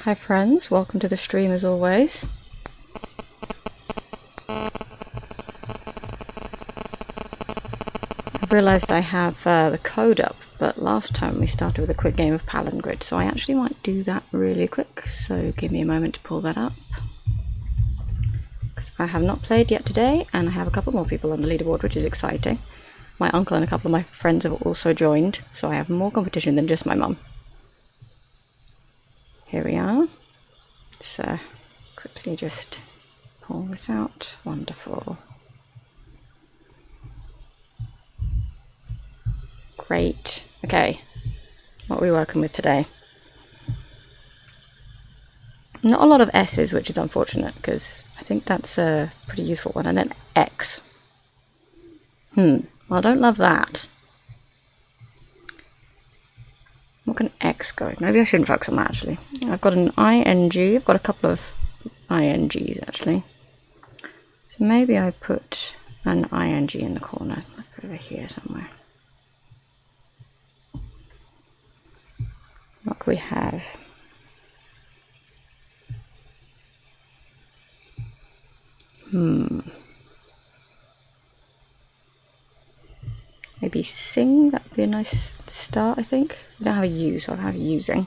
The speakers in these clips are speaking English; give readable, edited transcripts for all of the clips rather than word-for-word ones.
Hi friends, welcome to the stream as always. I've realised I have the code up, but last time we started with a quick game of Palingrid, so I actually might do that really quick, so give me a moment to pull that up. Because I have not played yet today, and I have a couple more people on the leaderboard, which is exciting. My uncle and a couple of my friends have also joined, so I have more competition than just my mum. Here we are. So quickly just pull this out. Wonderful. Great. Okay, what are we working with today? Not a lot of S's, which is unfortunate, because I think that's a pretty useful one. And an X. Well, I don't love that. What can X go? Maybe I shouldn't focus on that, actually. I've got an ING. I've got a couple of INGs, actually. So maybe I put an ING in the corner, like over here somewhere. What can we have? Maybe sing, that would be a nice start, I think. I don't have a U, so I'll have using.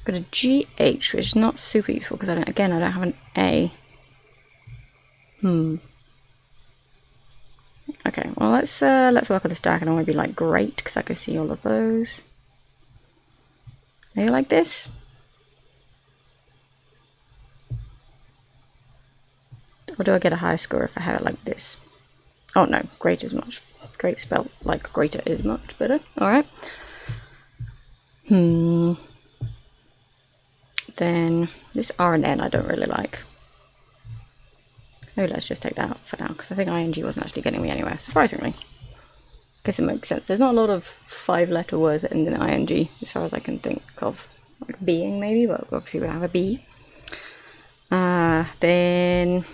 Got a GH, which is not super useful because I don't have an A. Okay, well let's work with this diagonal. Maybe like great, because I can see all of those. Maybe like this. Or do I get a higher score if I have it like this? Oh no, great is much. Great spelled like greater is much better. Alright. Then this R and N I don't really like. Maybe let's just take that out for now, because I think ING wasn't actually getting me anywhere, surprisingly. Guess it makes sense. There's not a lot of 5-letter words that end in ING, as far as I can think of. Like being, maybe, but obviously we have a B. Then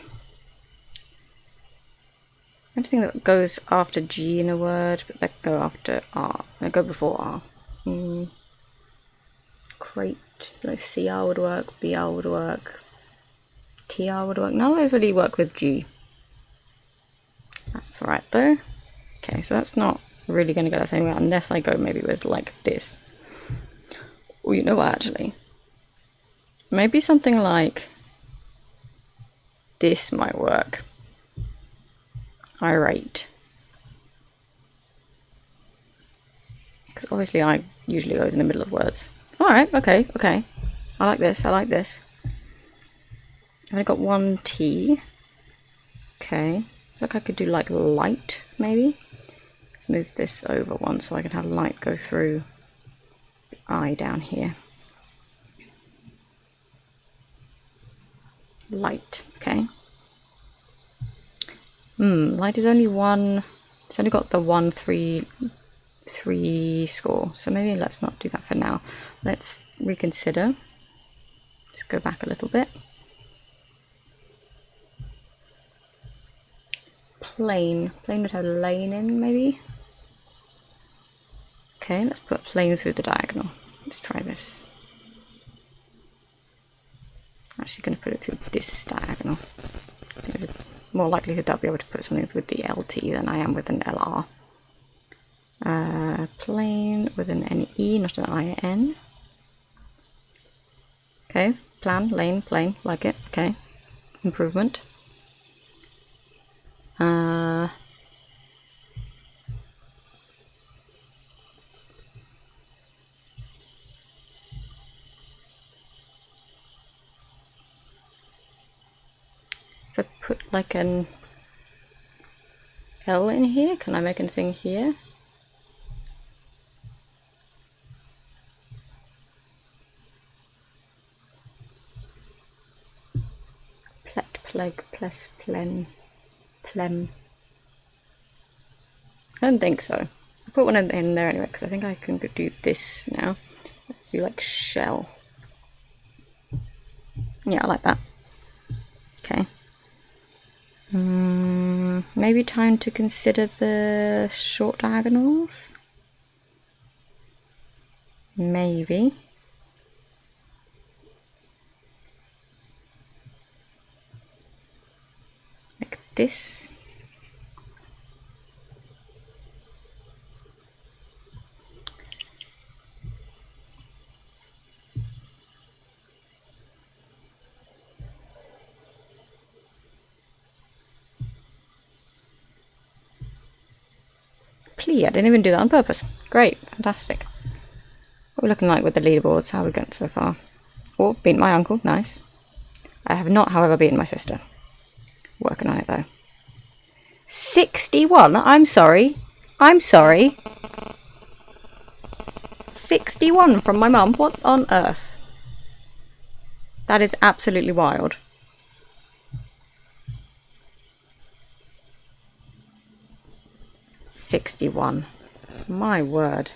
anything that goes after G in a word, but that go after R. They go before R. Crate, like CR would work, BR would work, TR would work. None of those really work with G. That's alright though. Okay, so that's not really going to get us anywhere unless I go maybe with like this. Or you know what, actually? Maybe something like this might work. Irate. Because obviously I usually goes in the middle of words. Alright, okay. I like this, I've only got one T. Okay. I feel like I could do like light, maybe. Let's move this over one so I can have light go through the I down here. Light, okay. Light is only one. It's only got the 1, 3 score, so maybe let's not do that for now. Let's reconsider. Let's go back a little bit. Plane would have lane in, maybe. Okay, let's put plane through the diagonal. Let's try this. I'm actually going to put it through this diagonal. I think there's more likelihood that I'll be able to put something with the LT than I am with an LR. Plane with an NE, not an IN. Okay, plan, lane, plane, like it. Okay, improvement. If I put like an L in here, can I make anything here? Plet, plague, ples, plen, plem. I don't think so. I put one in there anyway, because I think I can do this now. Let's do like shell. Yeah, I like that. Okay. Maybe time to consider the short diagonals? Maybe. Like this. Plea, I didn't even do that on purpose. Great, fantastic. What are we looking like with the leaderboards? How are we going so far? Oh, beaten my uncle, nice. I have not, however, beaten my sister. Working on it though. 61? I'm sorry. I'm sorry. 61 from my mum? What on earth? That is absolutely wild. $61. My word.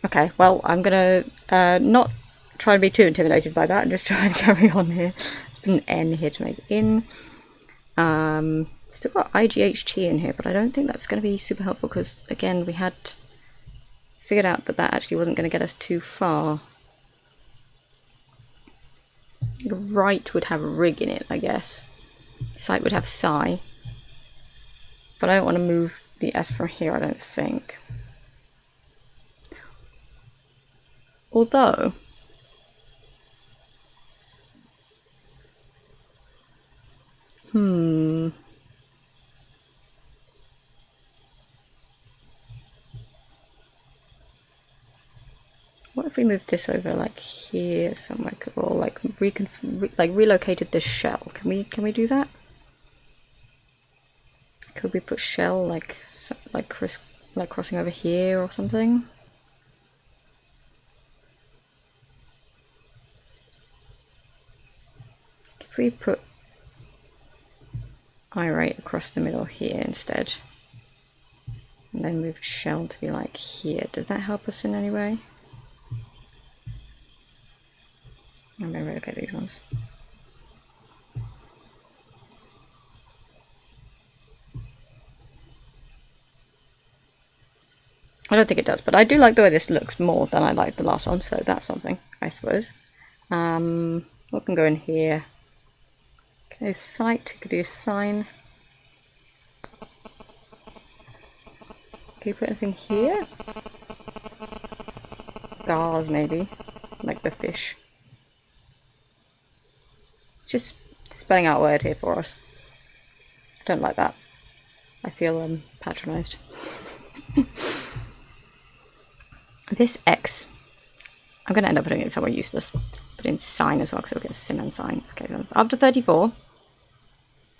Okay, well, I'm gonna not try to be too intimidated by that and just try and carry on here. Let's put an N here to make it in. Still got IGHT in here, but I don't think that's going to be super helpful because, again, we had figured out that that actually wasn't going to get us too far. Right would have rig in it, I guess. Site would have psi. But I don't want to move the S from here, I don't think. Although, what if we moved this over like here somewhere, or like relocated this shell? Can we do that? Could we put shell like crossing over here or something? If we put I right across the middle here instead, and then move shell to be like here, does that help us in any way? I'm going to relocate these ones. I don't think it does, but I do like the way this looks more than I like the last one, so that's something, I suppose. What can go in here? Okay, site, could do sign. Can you put anything here? Gars, maybe, like the fish. Just spelling out a word here for us. I don't like that. I feel patronised. This X, I'm going to end up putting it somewhere useless. Put in sign as well because it'll get sim and sign. Okay, up to 34. Do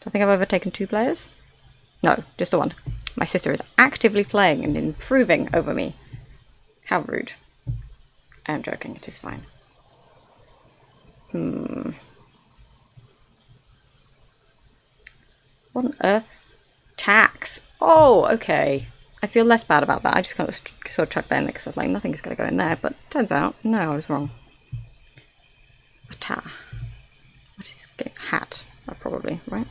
I think I've overtaken 2 players? No, just the one. My sister is actively playing and improving over me. How rude. I am joking, it is fine. What on earth? Tax. Oh, okay. I feel less bad about that. I just kind of sort of chucked that in there because I was like, nothing's going to go in there. But turns out, no, I was wrong. Ata. What is hat? Probably, right?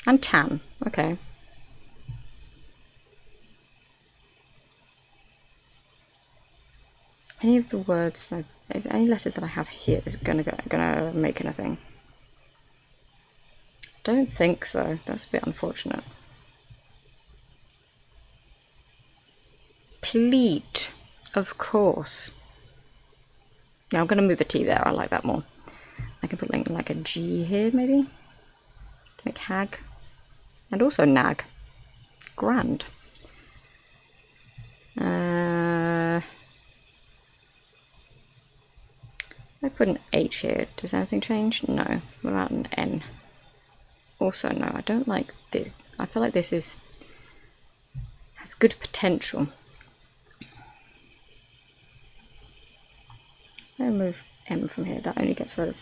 And tan. Okay. Any of the words, any letters that I have here is gonna make anything. Don't think so. That's a bit unfortunate. Pleat, of course. Yeah, I'm gonna move the T there. I like that more. I can put like a G here, maybe, to make hag, and also nag. Grand. I put an H here. Does anything change? No. What about an N? Also, no. I don't like this. I feel like this has good potential. I'll move M from here. That only gets rid of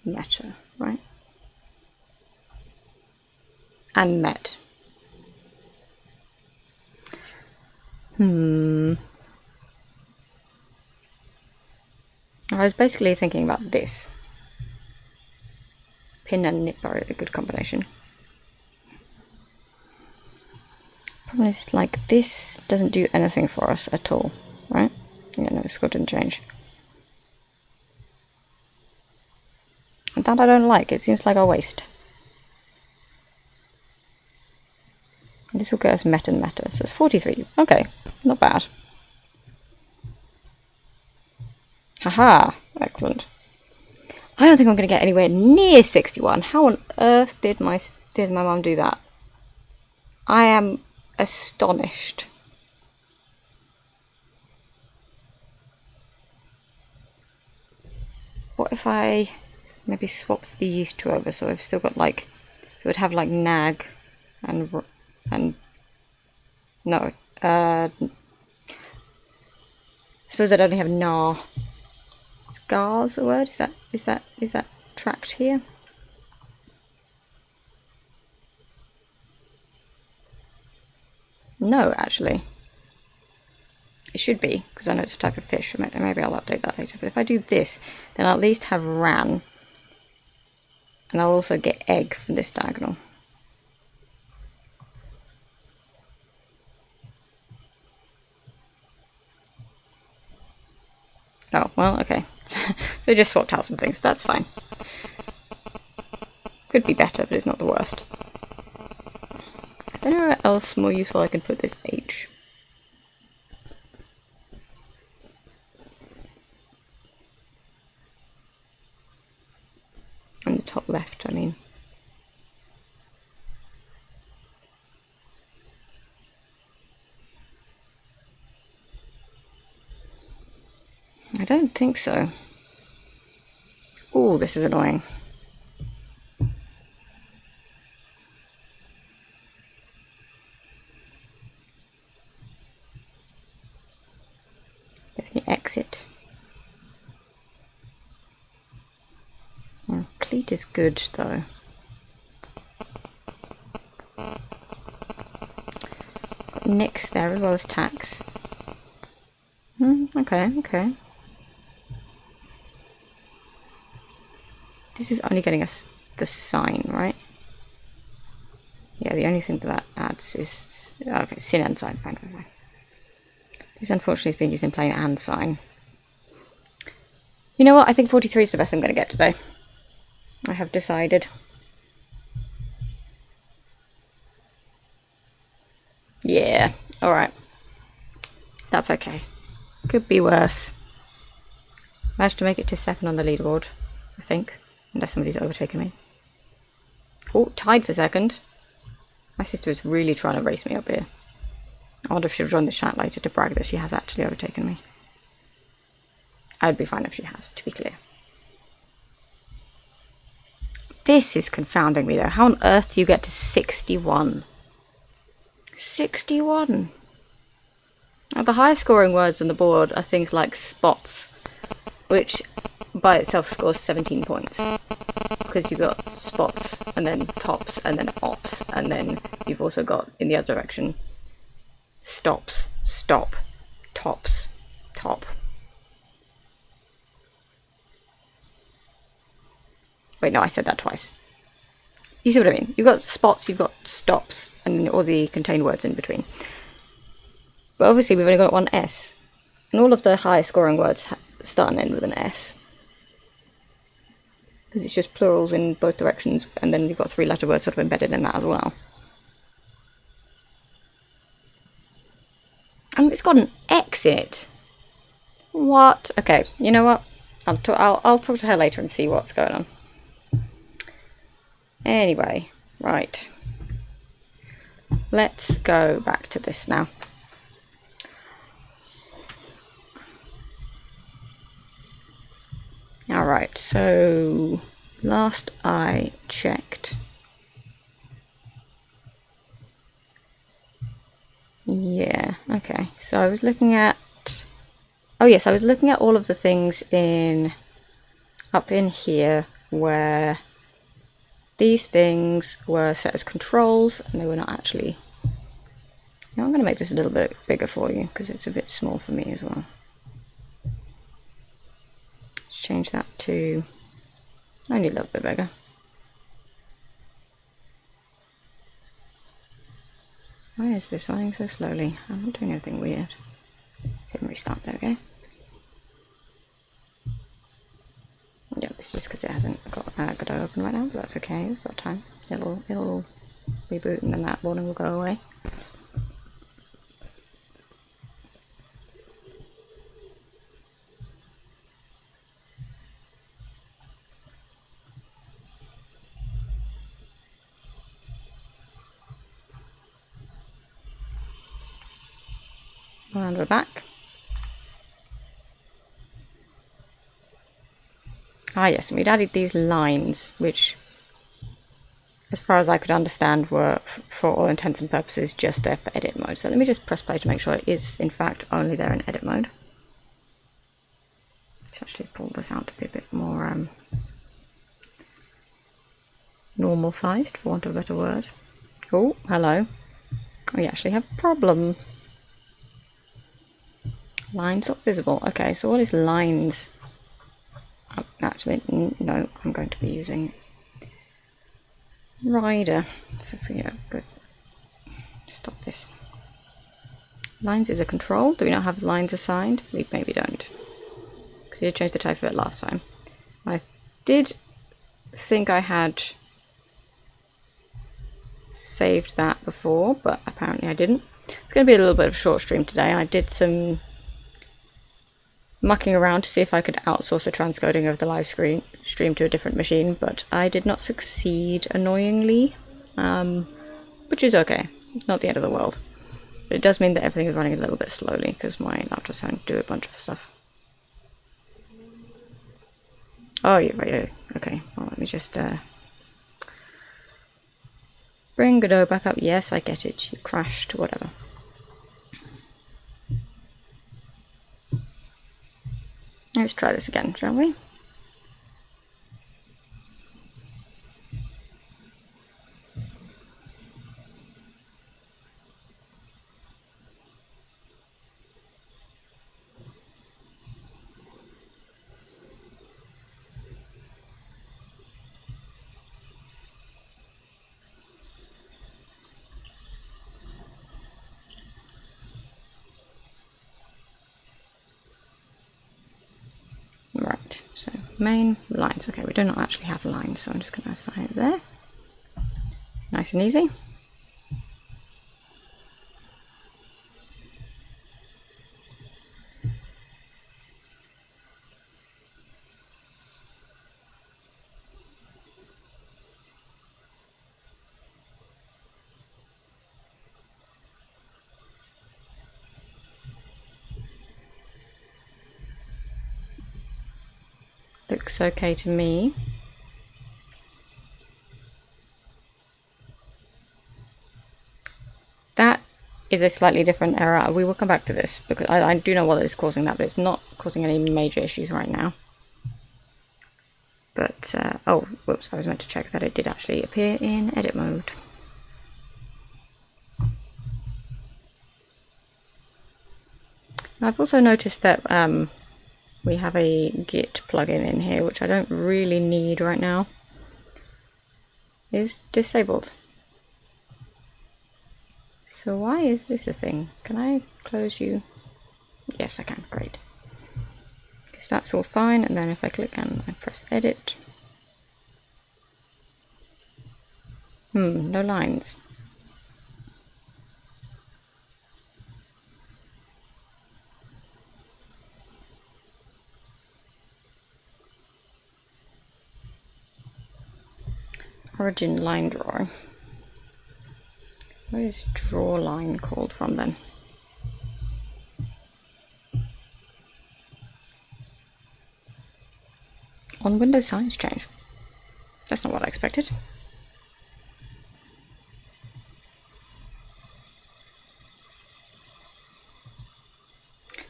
meta, right? And met. I was basically thinking about this. pin and nip are a good combination. Problem is, like, this doesn't do anything for us at all, right? Yeah, no, the score didn't change. And that I don't like. It seems like a waste. This will get us meta and meta. So it's 43. Okay, not bad. Haha, excellent. I don't think I'm going to get anywhere near 61. How on earth did my mum do that? I am astonished. What if I maybe swap these two over so I've still got like, so it'd have like nag and no, I suppose I'd only have gnar. Is gar's a word? Is that tracked here? No, actually. It should be, because I know it's a type of fish. Maybe I'll update that later. But if I do this, then I'll at least have ran. And I'll also get egg from this diagonal. Oh, well, okay. They just swapped out some things. That's fine. Could be better, but it's not the worst. I don't know where else more useful I can put this H. On the top left, I mean. I don't think so. Ooh, this is annoying. Let me exit. Oh, cleat is good though. Got nix there as well as tax. Okay. This is only getting us the sign, right? Yeah, the only thing that adds is... Okay, sin and sign, fine. This unfortunately is being used in plain and sign. You know what? I think 43 is the best I'm going to get today. I have decided. Yeah, alright. That's okay. Could be worse. Managed to make it to second on the leaderboard, I think. Unless somebody's overtaken me. Oh, tied for second. My sister is really trying to race me up here. I wonder if she'll join the chat later to brag that she has actually overtaken me. I'd be fine if she has, to be clear. This is confounding me though. How on earth do you get to 61? 61! Now, the highest scoring words on the board are things like spots, which by itself scores 17 points. Because you've got spots, and then tops, and then ops, and then you've also got, in the other direction, stops, stop, tops, top. Wait, no, I said that twice. You see what I mean? You've got spots, you've got stops, and all the contained words in between. But obviously we've only got one S. And all of the high scoring words start and end with an S. Because it's just plurals in both directions, and then you've got 3-letter words sort of embedded in that as well. And it's got an X in it. What? Okay, you know what? I'll talk to her later and see what's going on. Anyway, right. Let's go back to this now. Alright, so last I checked. Yeah, okay. So I was looking at... Oh yes, I was looking at all of the things up in here where these things were set as controls and they were not actually... Now I'm going to make this a little bit bigger for you because it's a bit small for me as well. Change that to only a little bit bigger. Why is this running so slowly? I'm not doing anything weird. Let's hit restart. There we go. Yeah, it's just because it hasn't got Godot open right now, but that's okay. We've got time. It'll reboot and then that warning will go away. And we're back. Ah yes, and we'd added these lines, which, as far as I could understand, were, for all intents and purposes, just there for edit mode. So let me just press play to make sure it is, in fact, only there in edit mode. Let's actually pull this out to be a bit more normal sized, for want of a better word. Oh, hello. We actually have a problem. Lines not visible. Okay, so what is lines? Actually, no, I'm going to be using rider. So for you, good. Stop this. Lines is a control. Do we not have lines assigned? We maybe don't. Because you did change the type of it last time. I did think I had saved that before, but apparently I didn't. It's going to be a little bit of a short stream today. I did some mucking around to see if I could outsource the transcoding of the live stream to a different machine, but I did not succeed, annoyingly, which is okay. It's not the end of the world. But it does mean that everything is running a little bit slowly because my laptop's having to do a bunch of stuff. Oh, yeah, right, yeah. Okay, well, let me just bring Godot back up. Yes, I get it. You crashed, whatever. Let's try this again, shall we? Right, so main lines. Okay, we do not actually have lines, so I'm just going to assign it there. Nice and easy. Looks okay to me. That is a slightly different error. We will come back to this because I do know what is causing that, but it's not causing any major issues right now. But, oh, whoops, I was meant to check that it did actually appear in edit mode. I've also noticed that we have a Git plugin in here, which I don't really need right now. It's disabled. So why is this a thing? Can I close you? Yes, I can. Great. So that's all fine. And then if I click and I press edit. No lines. Origin line drawing. Where is draw line called from then? On Windows size change. That's not what I expected.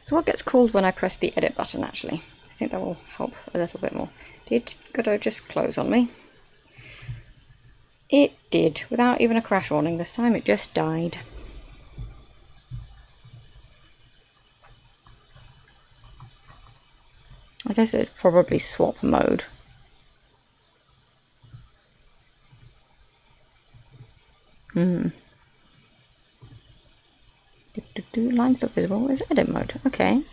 So what gets called when I press the edit button actually? I think that will help a little bit more. Did Godot just close on me? It did, without even a crash warning this time. It just died. I guess it'd probably swap mode. lines not visible is edit mode. Okay.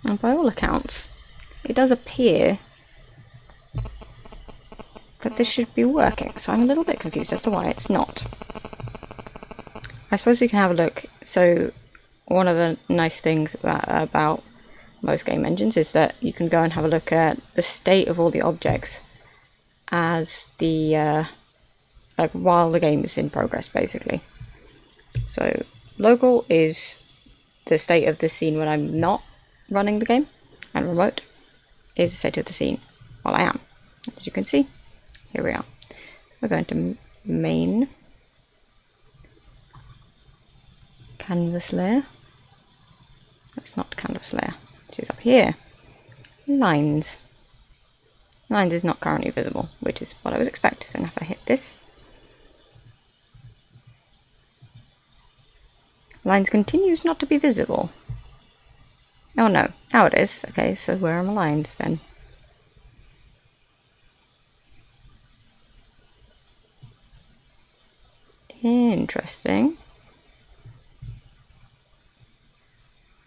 And by all accounts, it does appear that this should be working, so I'm a little bit confused as to why it's not. I suppose we can have a look. So one of the nice things about most game engines is that you can go and have a look at the state of all the objects as the like while the game is in progress, basically. So local is the state of the scene when I'm not running the game, and remote is the state of the scene while I am. As you can see, here we are. We're going to main canvas layer. It's not canvas layer, which is up here. Lines. Lines is not currently visible, which is what I was expecting. So now if I hit this, lines continues not to be visible. Oh no, now it is. Okay, so where are my lines then? Interesting.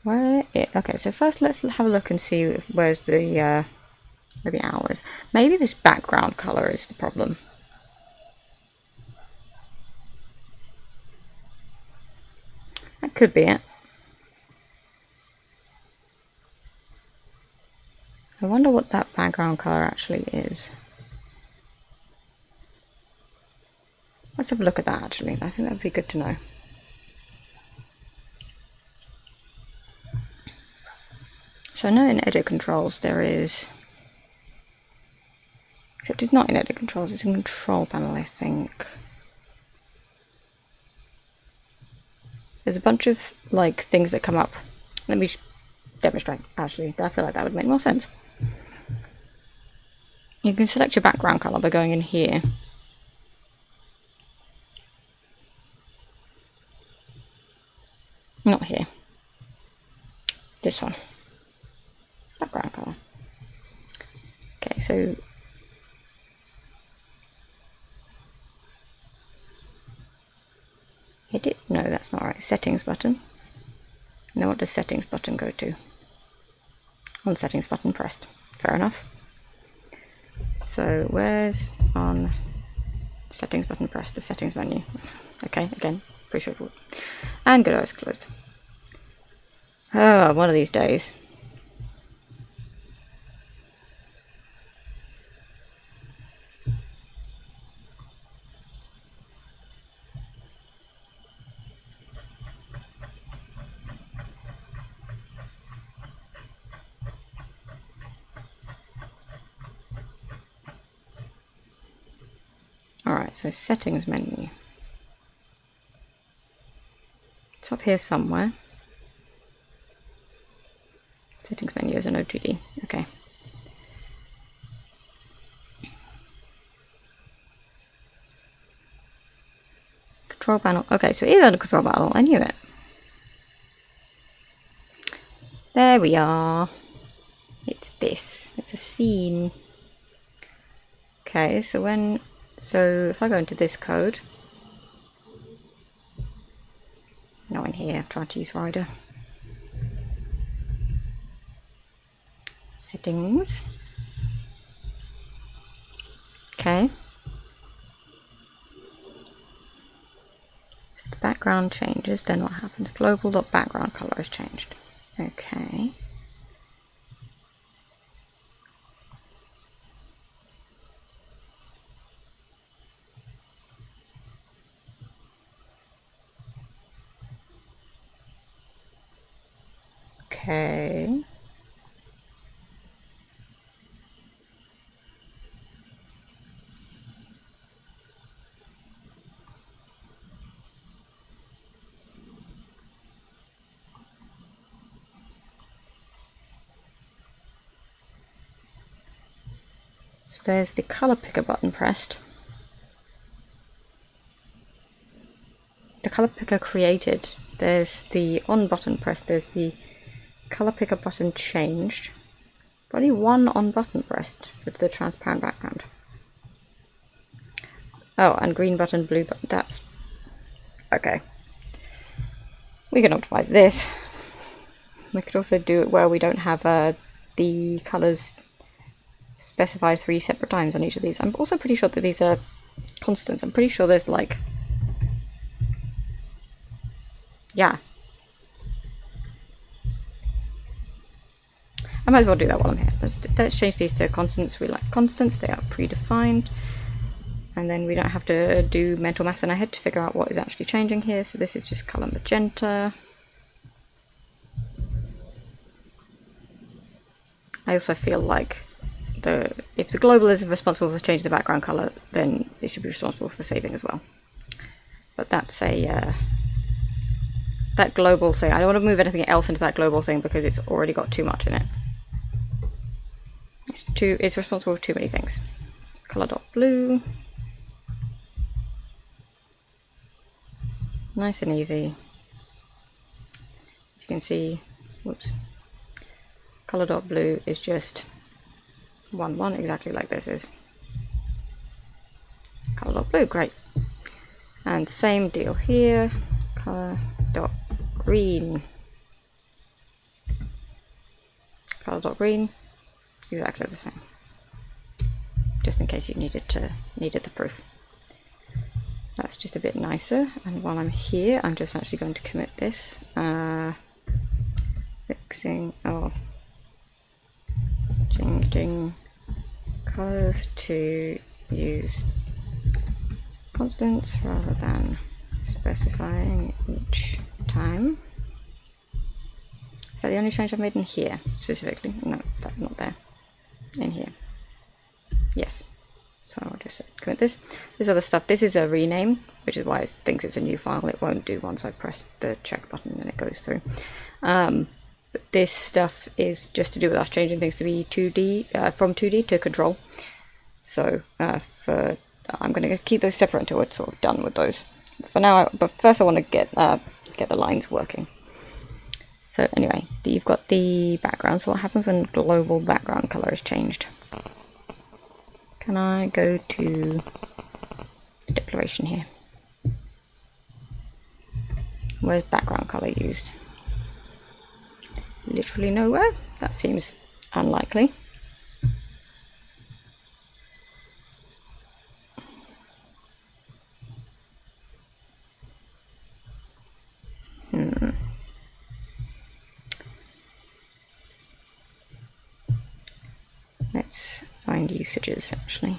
Okay, so first let's have a look and see where's the maybe hours. Maybe this background color is the problem. That could be it. I wonder what that background color actually is. Let's have a look at that actually. I think that would be good to know. So I know in edit controls there is, except it's not in edit controls, it's in control panel, I think. There's a bunch of like things that come up. Let me demonstrate actually. I feel like that would make more sense. You can select your background color by going in here. Not here. This one. Background color. Okay, so edit? No, that's not right. Settings button. Now what does settings button go to? On settings button pressed. Fair enough. So where's on settings button pressed? The settings menu. Okay, again, pretty straightforward. And Godot is closed. Oh, one of these days. Alright, so settings menu. It's up here somewhere. Settings menu is an O2D. Okay. Control panel. Okay, so either the control panel, I knew it. There we are. It's this. It's a scene. Okay, so if I go into this code, not in here, try to use Rider. Settings. Okay. So if the background changes, then what happens? Global.background color is changed. Okay. Okay. So there's the color picker button pressed. the color picker created, there's the on button pressed, there's the color picker button changed, but only one on button pressed for the transparent background. Oh, and green button, blue button, that's okay. We can optimize this. We could also do it where we don't have the colors specified 3 separate times on each of these. I'm also pretty sure that these are constants. I'm pretty sure there's like, yeah. I might as well do that while I'm here. Let's change these to constants. We like constants, they are predefined. And then we don't have to do mental maths in our head to figure out what is actually changing here. So this is just color magenta. I also feel like if the global is responsible for changing the background color, then it should be responsible for saving as well. But that's a that global thing. I don't want to move anything else into that global thing because it's already got too much in it. It's responsible for too many things. Color.blue. Nice and easy. As you can see, whoops. Color.blue is just 1, exactly like this is. Color.blue, great. And same deal here. Color.green. Color.green, exactly the same. Just in case you needed the proof. That's just a bit nicer. And while I'm here, I'm just actually going to commit this. Fixing, changing colors to use constants rather than specifying each time. Is that the only change I've made in here specifically? No, that's not there. In here. Yes. So I'll just commit this. This other stuff, this is a rename, which is why it thinks it's a new file. It won't do once I press the check button and it goes through. But this stuff is just to do with us changing things to be 2D, from 2D to control. So I'm going to keep those separate until we're sort of done with those. For now, but first I want to get the lines working. So anyway, you've got the background. So what happens when global background color is changed? Can I go to the declaration here? Where's background color used? Literally nowhere? That seems unlikely. Let's find usages actually.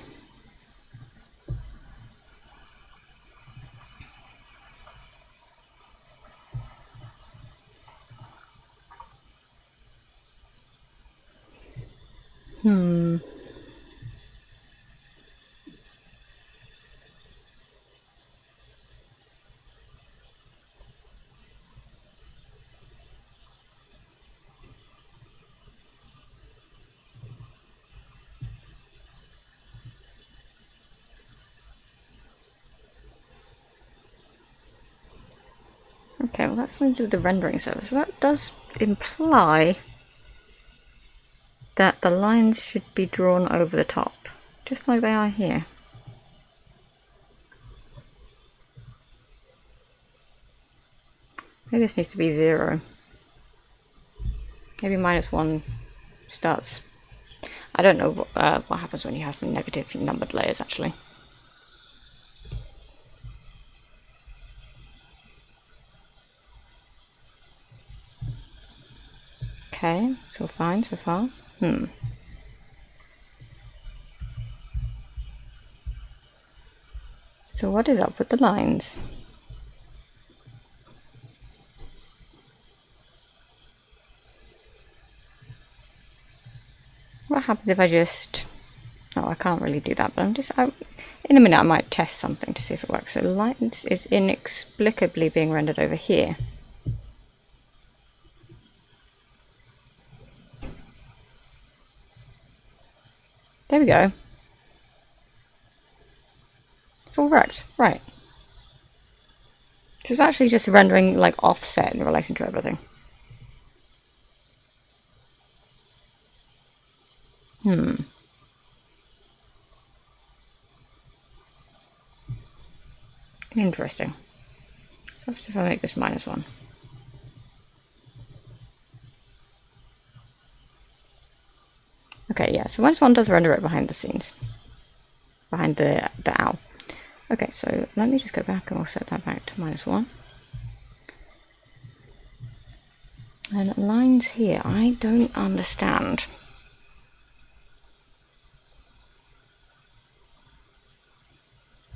Okay, well that's something to do with the rendering service. So that does imply that the lines should be drawn over the top, just like they are here. Maybe this needs to be 0. Maybe -1 starts. I don't know what happens when you have negative numbered layers actually. Okay, so fine so far. So what is up with the lines? What happens if I just... Oh, I can't really do that, but in a minute I might test something to see if it works. So lines is inexplicably being rendered over here. There we go. Full rect, right. It's actually just rendering like offset in relation to everything. Interesting. Perhaps if I make this -1. Okay, yeah, so -1 does render it behind the scenes. Behind the owl. Okay, so let me just go back and we'll set that back to -1. And lines here, I don't understand.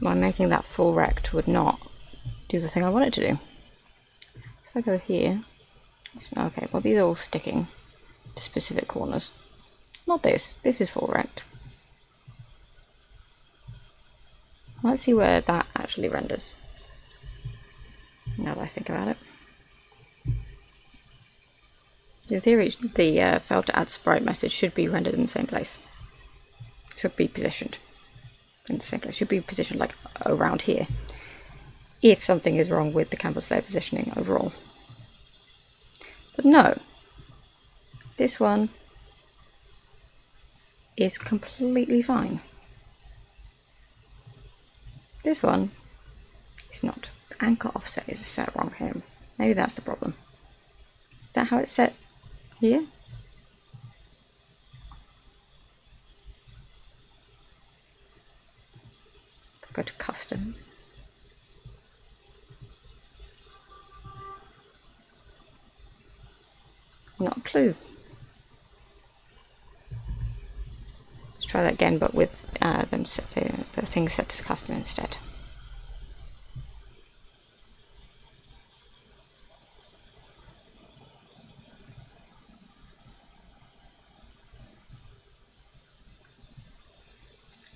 Why making that full rect would not do the thing I want it to do. If I go here, okay, well these are all sticking to specific corners. Not this, this is full rect. Let's see where that actually renders, now that I think about it. In theory, the failed to add sprite message should be rendered in the same place. Should be positioned in the same place. Should be positioned like around here. If something is wrong with the canvas layer positioning overall. But no. This one is completely fine. This one is not. The anchor offset is set wrong here. Maybe that's the problem. Is that how it's set here? Go to custom. Not a clue. Let's try that again, but with them set the thing set to custom instead.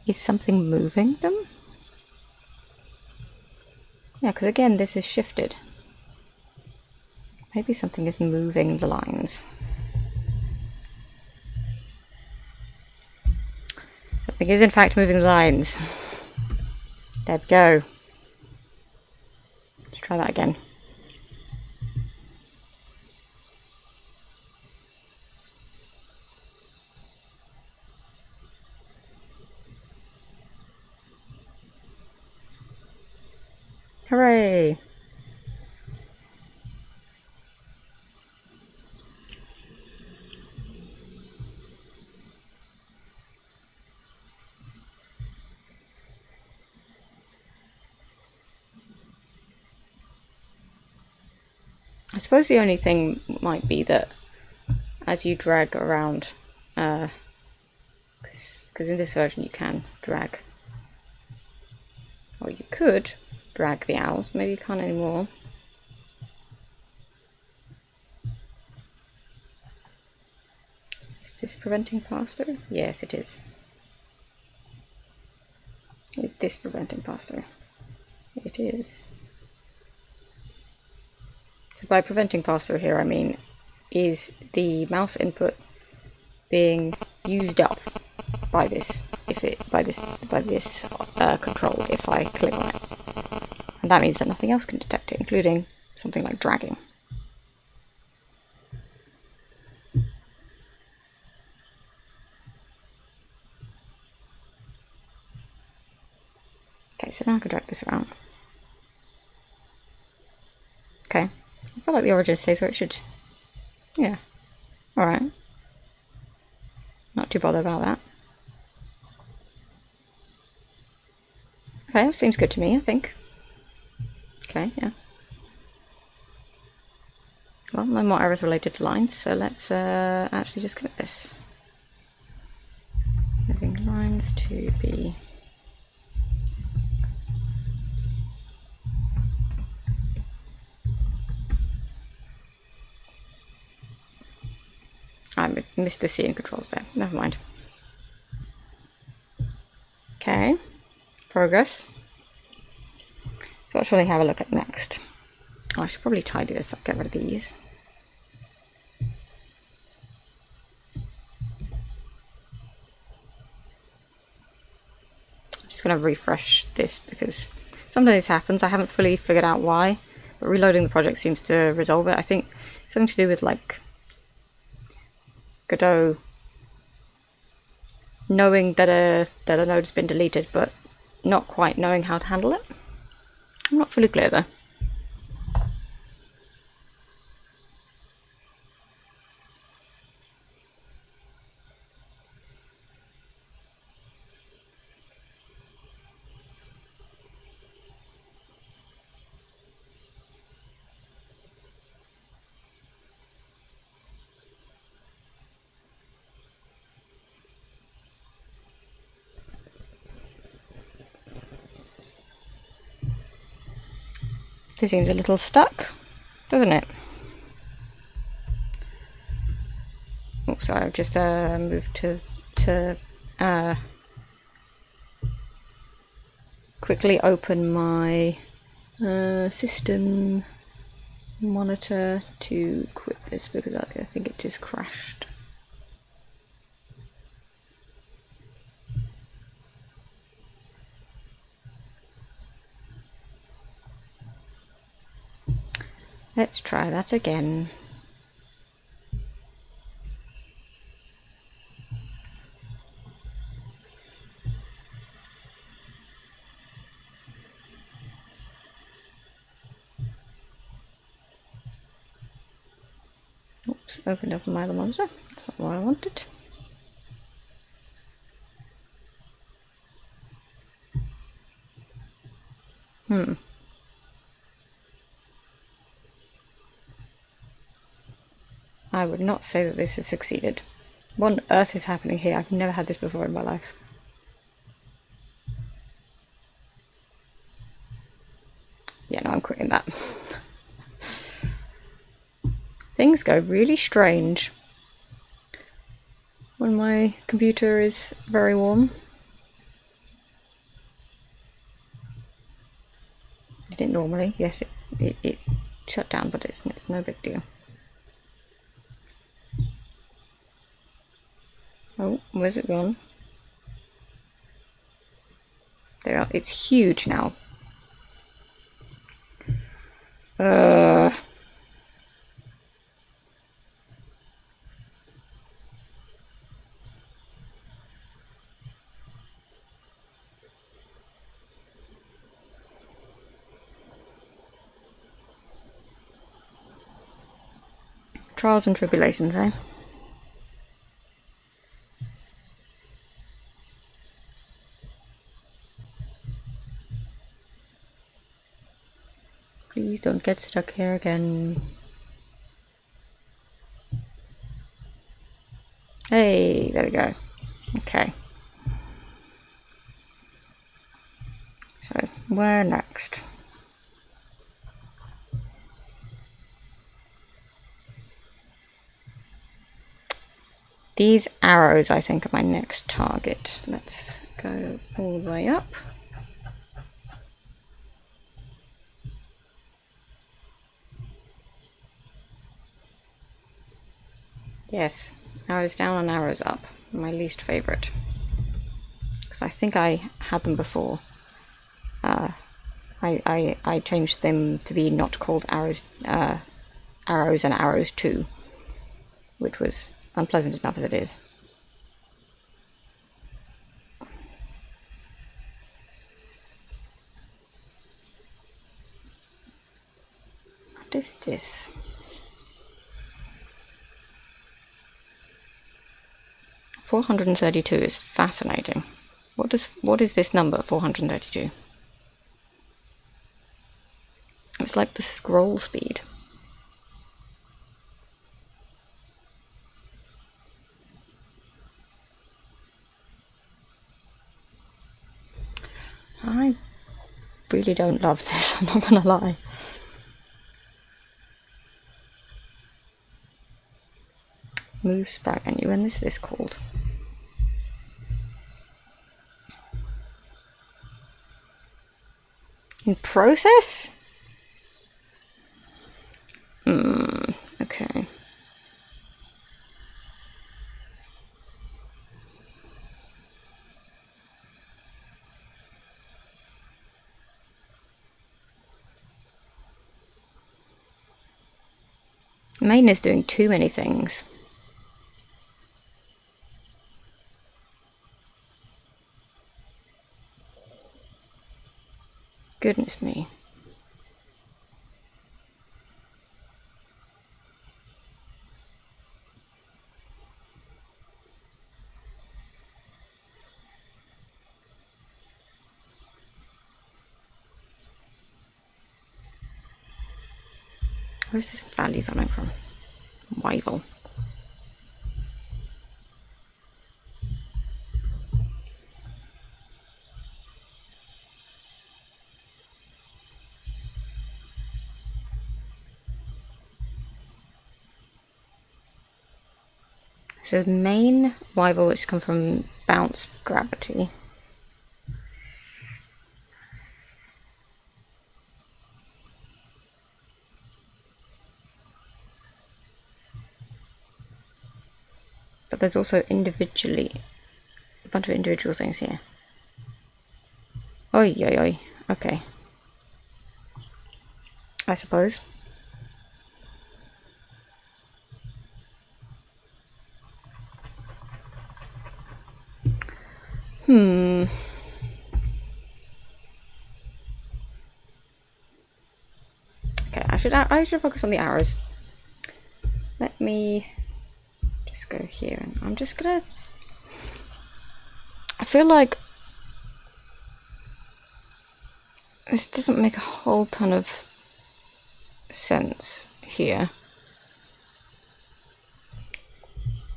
Is something moving them? Yeah, because again, this is shifted. Maybe something is moving the lines. Something is in fact moving the lines. There we go. Let's try that again. Hooray! I suppose the only thing might be that as you drag around, because in this version you can drag, or you could drag the owls, maybe you can't anymore. Is this preventing pass-through? Yes, it is. Is this preventing pass-through? It is. So by preventing pass-through here, I mean, is the mouse input being used up by this control if I click on it? And that means that nothing else can detect it, including something like dragging. Okay, so now I can drag this around. Okay, I feel like the origin stays where it should. Yeah, alright. Not too bothered about that. Okay, that seems good to me, I think. Okay, yeah. Well, no more errors related to lines, so let's actually just commit this. Moving lines to be... I missed the C in controls there, never mind. Okay, progress. So what should I have a look at next? Oh, I should probably tidy this up, get rid of these. I'm just going to refresh this because sometimes this happens. I haven't fully figured out why. but reloading the project seems to resolve it. I think something to do with like Godot knowing that a node has been deleted, but not quite knowing how to handle it. I'm not fully clear though. This seems a little stuck, doesn't it? Oh, sorry, I've just moved to quickly open my system monitor to quit this because I think it is crashed. Let's try that again. Oops, opened up my other monitor. That's not what I wanted. I would not say that this has succeeded. What on earth is happening here? I've never had this before in my life. Yeah, no, I'm quitting that. Things go really strange when my computer is very warm. Did it normally? Yes, it shut down, but it's no big deal. Oh, where's it gone? There, it's huge now. Trials and tribulations, eh? Please don't get stuck here again. Hey, there we go. Okay. So, where next? These arrows, I think, are my next target. Let's go all the way up. Yes, arrows down and arrows up. My least favorite. Because I think I had them before. I changed them to be not called arrows, arrows and arrows 2, which was unpleasant enough as it is. What is this? 432 is fascinating. What is this number, 432? It's like the scroll speed. I really don't love this, I'm not gonna lie. Move sprite menu, when is this called? In process? Okay. Main is doing too many things. Goodness me. Where's this value coming from? Rival. It says main rival, which come from bounce gravity. But there's also individually a bunch of individual things here. Oi, oi, oi. Okay. I suppose. Okay, I should focus on the arrows. Let me just go here, and I'm just gonna. I feel like this doesn't make a whole ton of sense here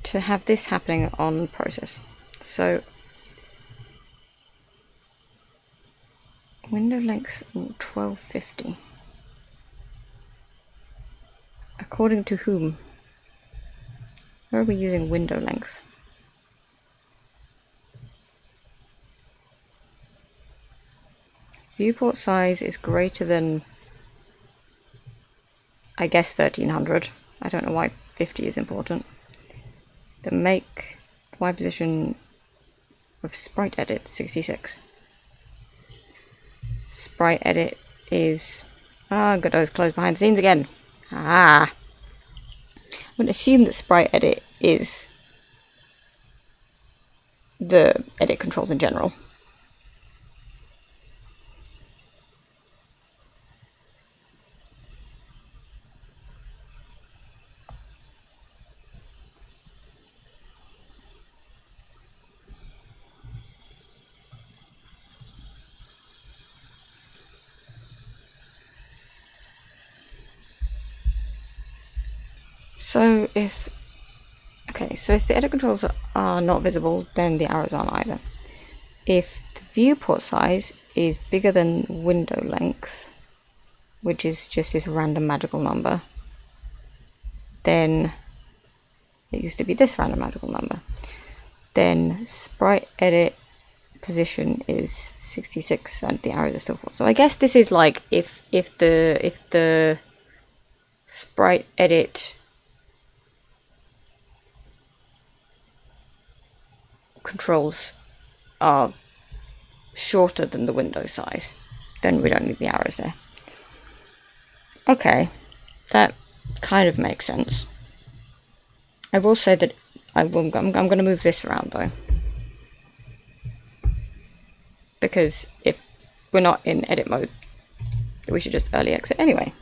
to have this happening on process. So window length 1250. According to whom? Where are we using window length? Viewport size is greater than, I guess, 1300. I don't know why 50 is important. The make Y position of sprite edit 66. Sprite edit is Godot's closed behind the scenes again. I would assume that sprite edit is the edit controls in general. So if the edit controls are not visible, then the arrows aren't either. If the viewport size is bigger than window length, which is just this random magical number, then it used to be this random magical number, then sprite edit position is 66 and the arrows are still 4. So I guess this is like if the sprite edit controls are shorter than the window size, then we don't need the arrows there. Okay, that kind of makes sense. I will say that I'm going to move this around though, because if we're not in edit mode, we should just early exit anyway.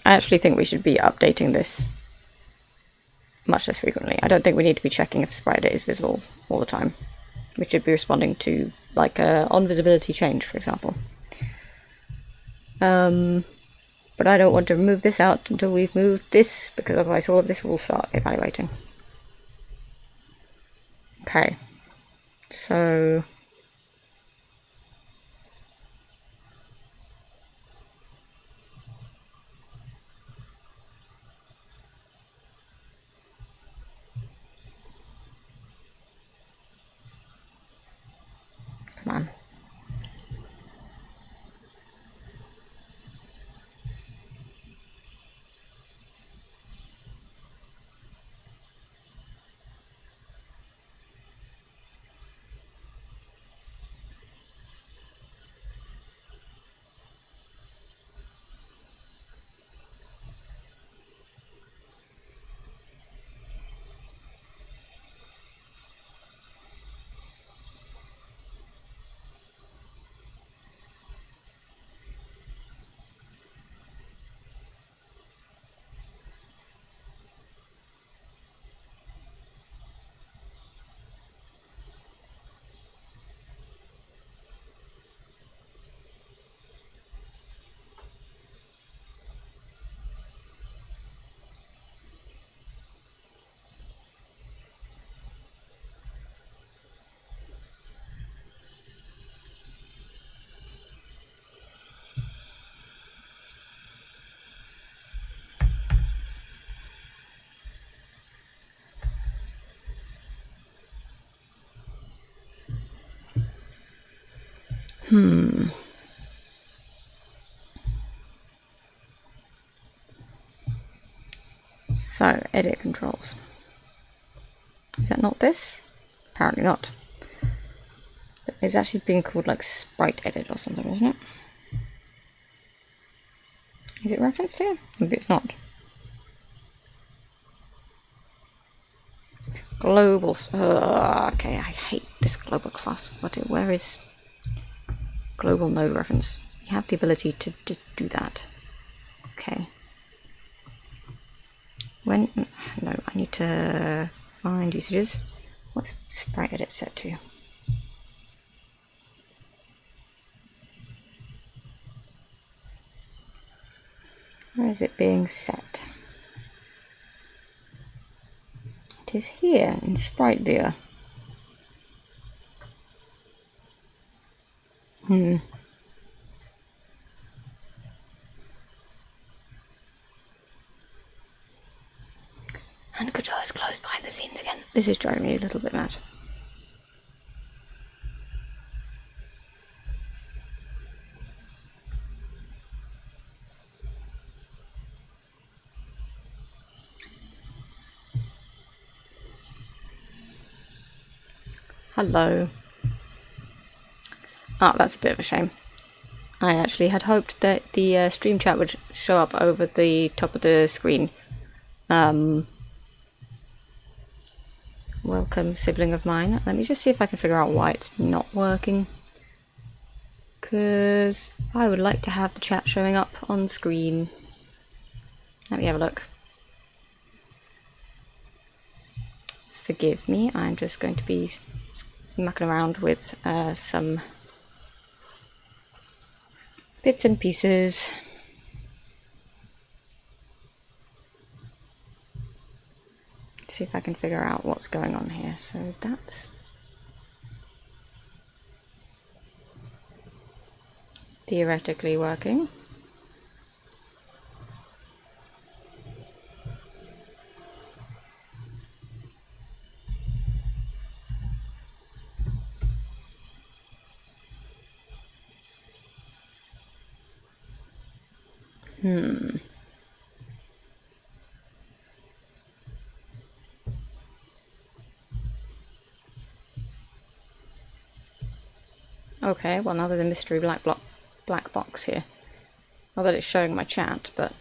I actually think we should be updating this much less frequently. I don't think we need to be checking if the sprite edit is visible all the time. We should be responding to like a on visibility change, for example. But I don't want to remove this out until we've moved this, because otherwise all of this will start evaluating. Okay, so come on. So, edit controls. Is that not this? Apparently not. It's actually being called like sprite edit or something, isn't it? Is it referenced here? Maybe it's not. Global. Okay, I hate this global class. Where is global node reference? You have the ability to just do that. Okay. No, I need to find usages. What's sprite edit set to? Where is it being set? It is here in sprite viewer. And Godot is closed behind the scenes again. This is driving me a little bit mad. Hello. Ah, that's a bit of a shame. I actually had hoped that the stream chat would show up over the top of the screen. Welcome, sibling of mine. Let me just see if I can figure out why it's not working. Because I would like to have the chat showing up on screen. Let me have a look. Forgive me, I'm just going to be mucking around with some bits and pieces. See if I can figure out what's going on here. So that's theoretically working. Okay, well now there's a mystery black box here. Not that it's showing my chat, but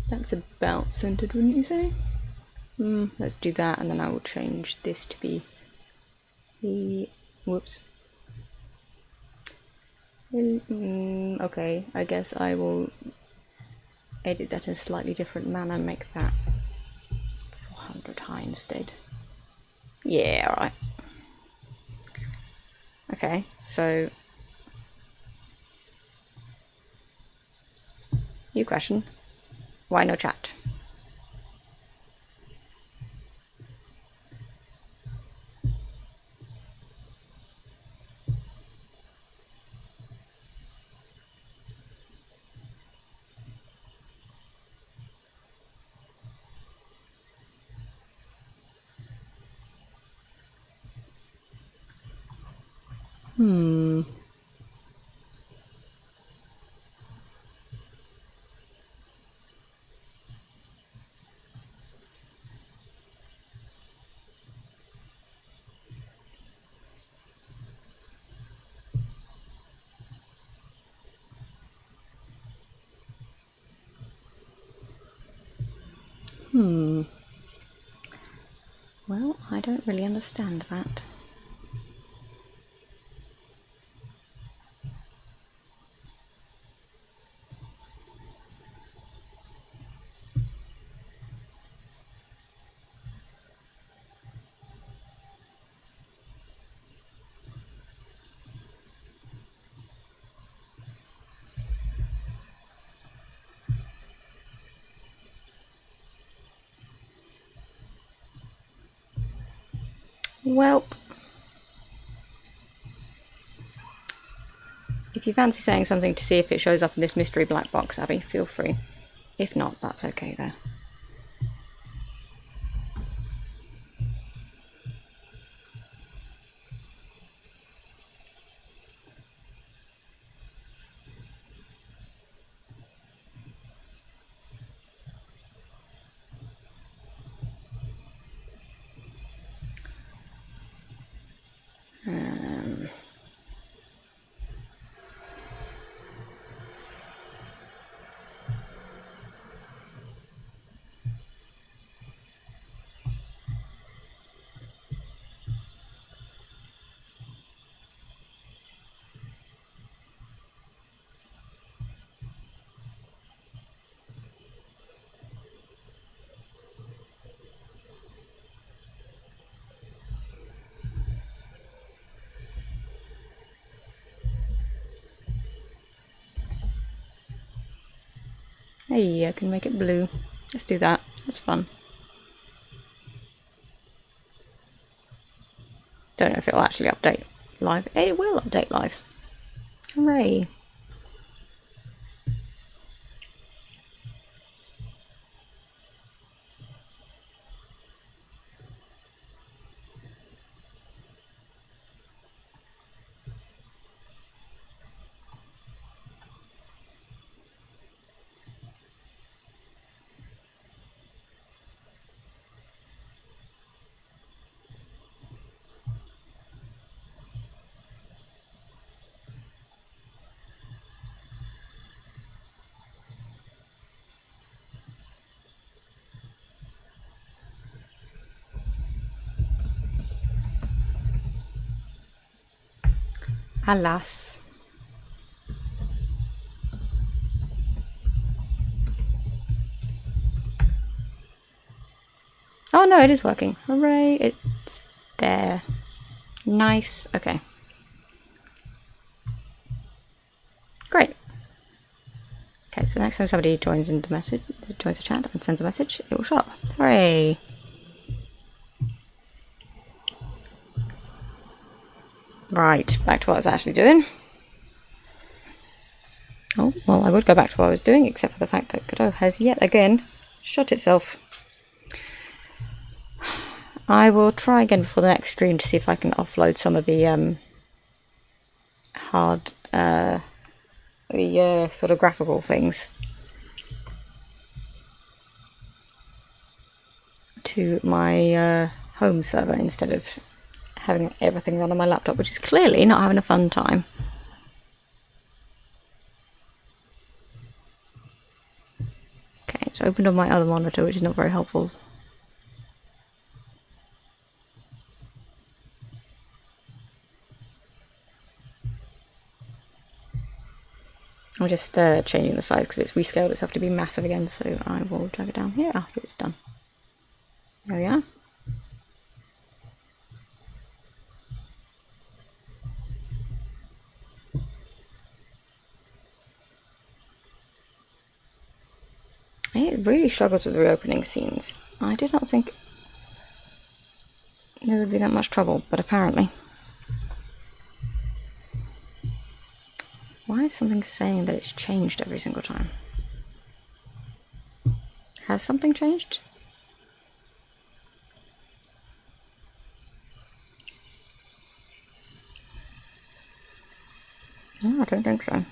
that's about centered, wouldn't you say? Let's do that, and then I will change this to be the... whoops. Okay, I guess I will edit that in a slightly different manner, make that 400 high instead. Yeah, alright. Okay, so... new question. Why no chat? Well, I don't really understand that. Welp. If you fancy saying something to see if it shows up in this mystery black box, Abby, feel free. If not, that's okay though. Hey, I can make it blue. Let's do that. That's fun. Don't know if it'll actually update live. It will update live. Hooray. Alas. Oh no, it is working. Hooray, it's there. Nice. Okay. Great. Okay, so next time somebody joins the chat and sends a message, it will show up. Hooray. Right, back to what I was actually doing. Oh, well, I would go back to what I was doing, except for the fact that Godot has yet again shut itself. I will try again before the next stream to see if I can offload some of the sort of graphical things to my home server instead of having everything run on my laptop, which is clearly not having a fun time. Okay, it's opened on my other monitor, which is not very helpful. I'm just changing the size because it's rescaled itself to be massive again, so I will drag it down here after it's done. There we are. It really struggles with reopening scenes. I did not think there would be that much trouble, but apparently. Why is something saying that it's changed every single time? Has something changed? No, I don't think so.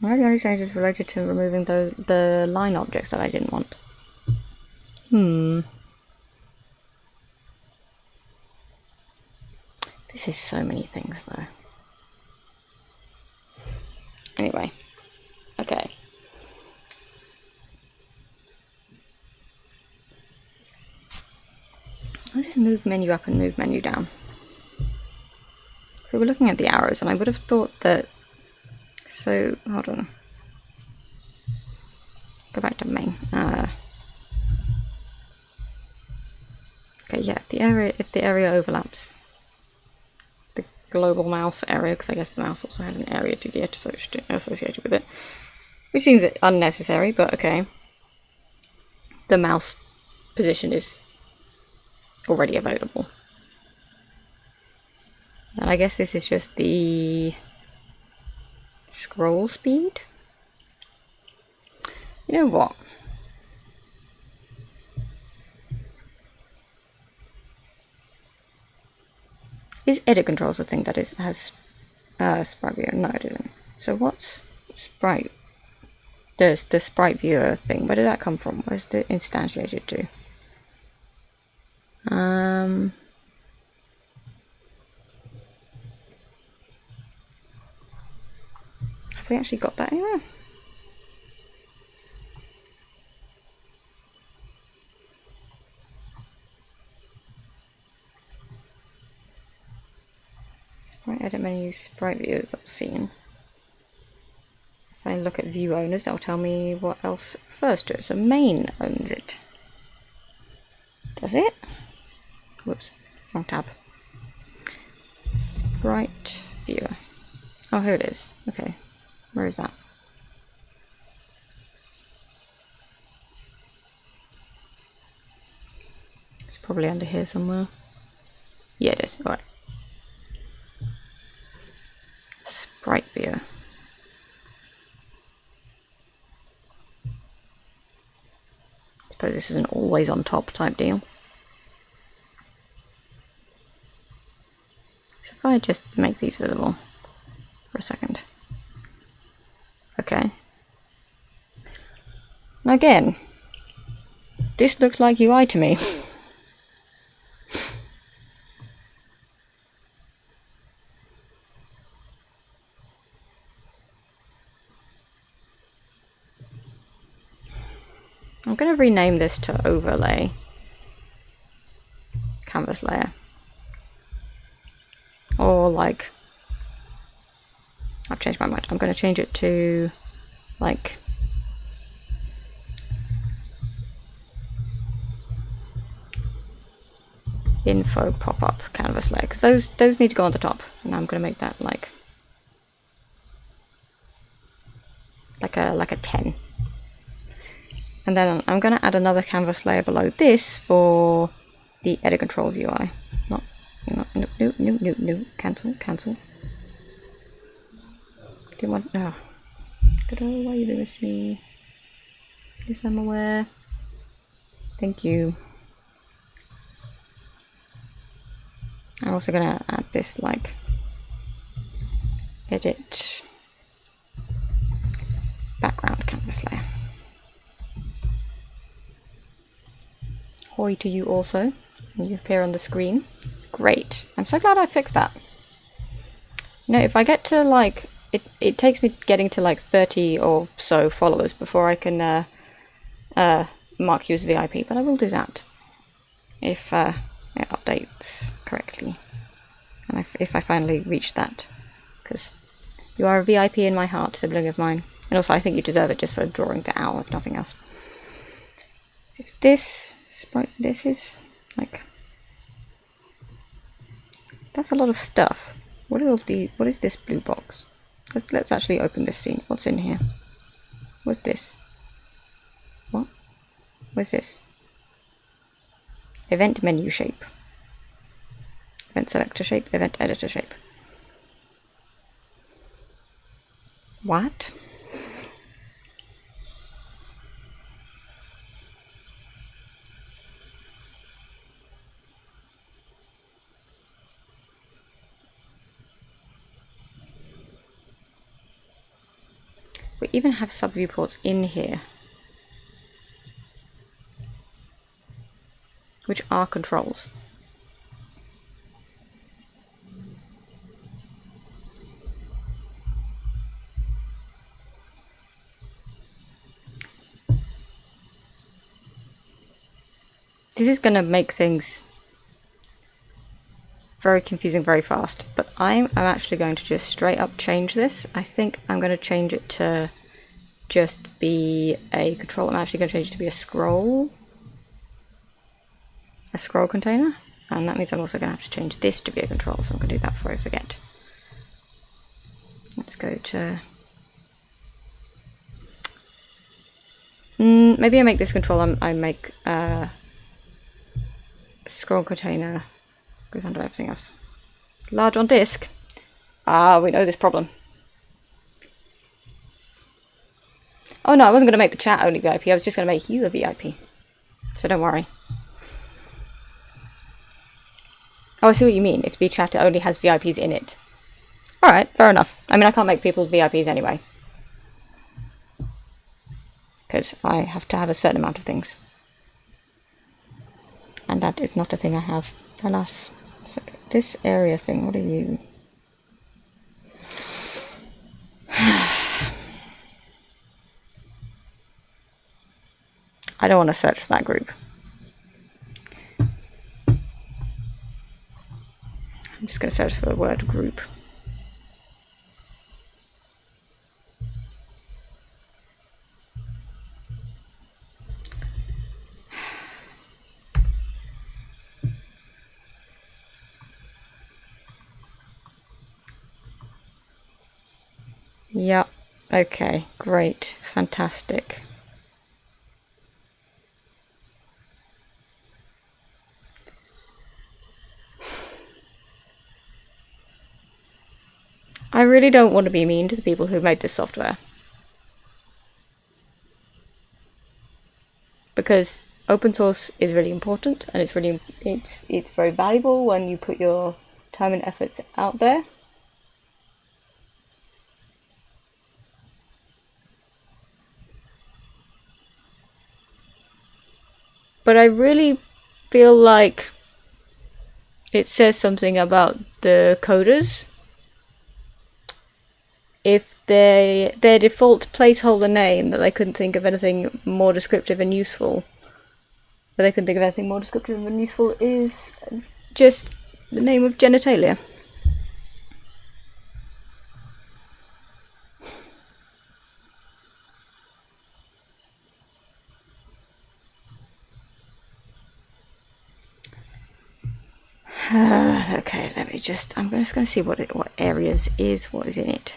Maybe the only change is related to removing the line objects that I didn't want. This is so many things though. Anyway, okay. Let's just move menu up and move menu down. So we're looking at the arrows, and I would have thought that. So hold on. Go back to main. Okay, yeah. If the area overlaps the global mouse area, because I guess the mouse also has an area 2D associated with it, which seems unnecessary, but okay. The mouse position is already available. And I guess this is just the scroll speed. You know what? Is edit controls a thing that has sprite viewer? No, it isn't. So what's sprite? There's the sprite viewer thing. Where did that come from? Where's the instantiated to? Have we actually got that anywhere? Sprite edit menu, sprite viewers I've seen. If I look at view owners, that'll tell me what else refers to it. So main owns it. Does it? Whoops, wrong tab. sprite viewer. Oh, here it is. Okay, where is that? It's probably under here somewhere. Yeah, it is. All right. Sprite viewer. I suppose this is an always on top type deal. So if I just make these visible for a second. Okay. Now again, this looks like UI to me. I'm going to rename this to overlay canvas layer. Or like, I've changed my mind. I'm going to change it to like info pop-up canvas layer, because those need to go on the top, and I'm going to make that like a 10. And then I'm going to add another canvas layer below this for the edit controls UI. No, cancel. Didn't want, no. Godot, why are you doing this to me? Yes, I'm aware. Thank you. I'm also going to add this like edit background canvas layer. Hoi to you also. You appear on the screen. Great. I'm so glad I fixed that. You know, if I get to like, it takes me getting to like 30 or so followers before I can mark you as VIP, but I will do that if it updates correctly. And if I finally reach that. Because you are a VIP in my heart, sibling of mine. And also I think you deserve it just for drawing the owl, if nothing else. Is this sprite? This is like, that's a lot of stuff. What is this blue box? Let's actually open this scene. What's in here? What's this? What? What's this? Event menu shape. Event selector shape, event editor shape. What? We even have sub-viewports in here, which are controls. This is going to make things very confusing very fast, but I'm actually going to just straight up change this. I think I'm going to change it to just be a control. I'm actually going to change it to be a scroll container, and that means I'm also going to have to change this to be a control, so I'm going to do that before I forget. Let's go to maybe I make this control. I make scroll container goes under everything else. Large on disk. Ah, we know this problem. Oh no, I wasn't going to make the chat only VIP. I was just going to make you a VIP. So don't worry. Oh, I see what you mean. If the chat only has VIPs in it. Alright, fair enough. I mean, I can't make people VIPs anyway. Because I have to have a certain amount of things. And that is not a thing I have. Alas. So this area thing, what are you? I don't want to search for that group. I'm just going to search for the word group. Okay, great, fantastic. I really don't want to be mean to the people who made this software. Because open source is really important, and it's very valuable when you put your time and efforts out there. But I really feel like it says something about the coders if their default placeholder name that they couldn't think of anything more descriptive and useful, is just the name of genitalia. Okay, I'm just going to see what areas is, what is in it.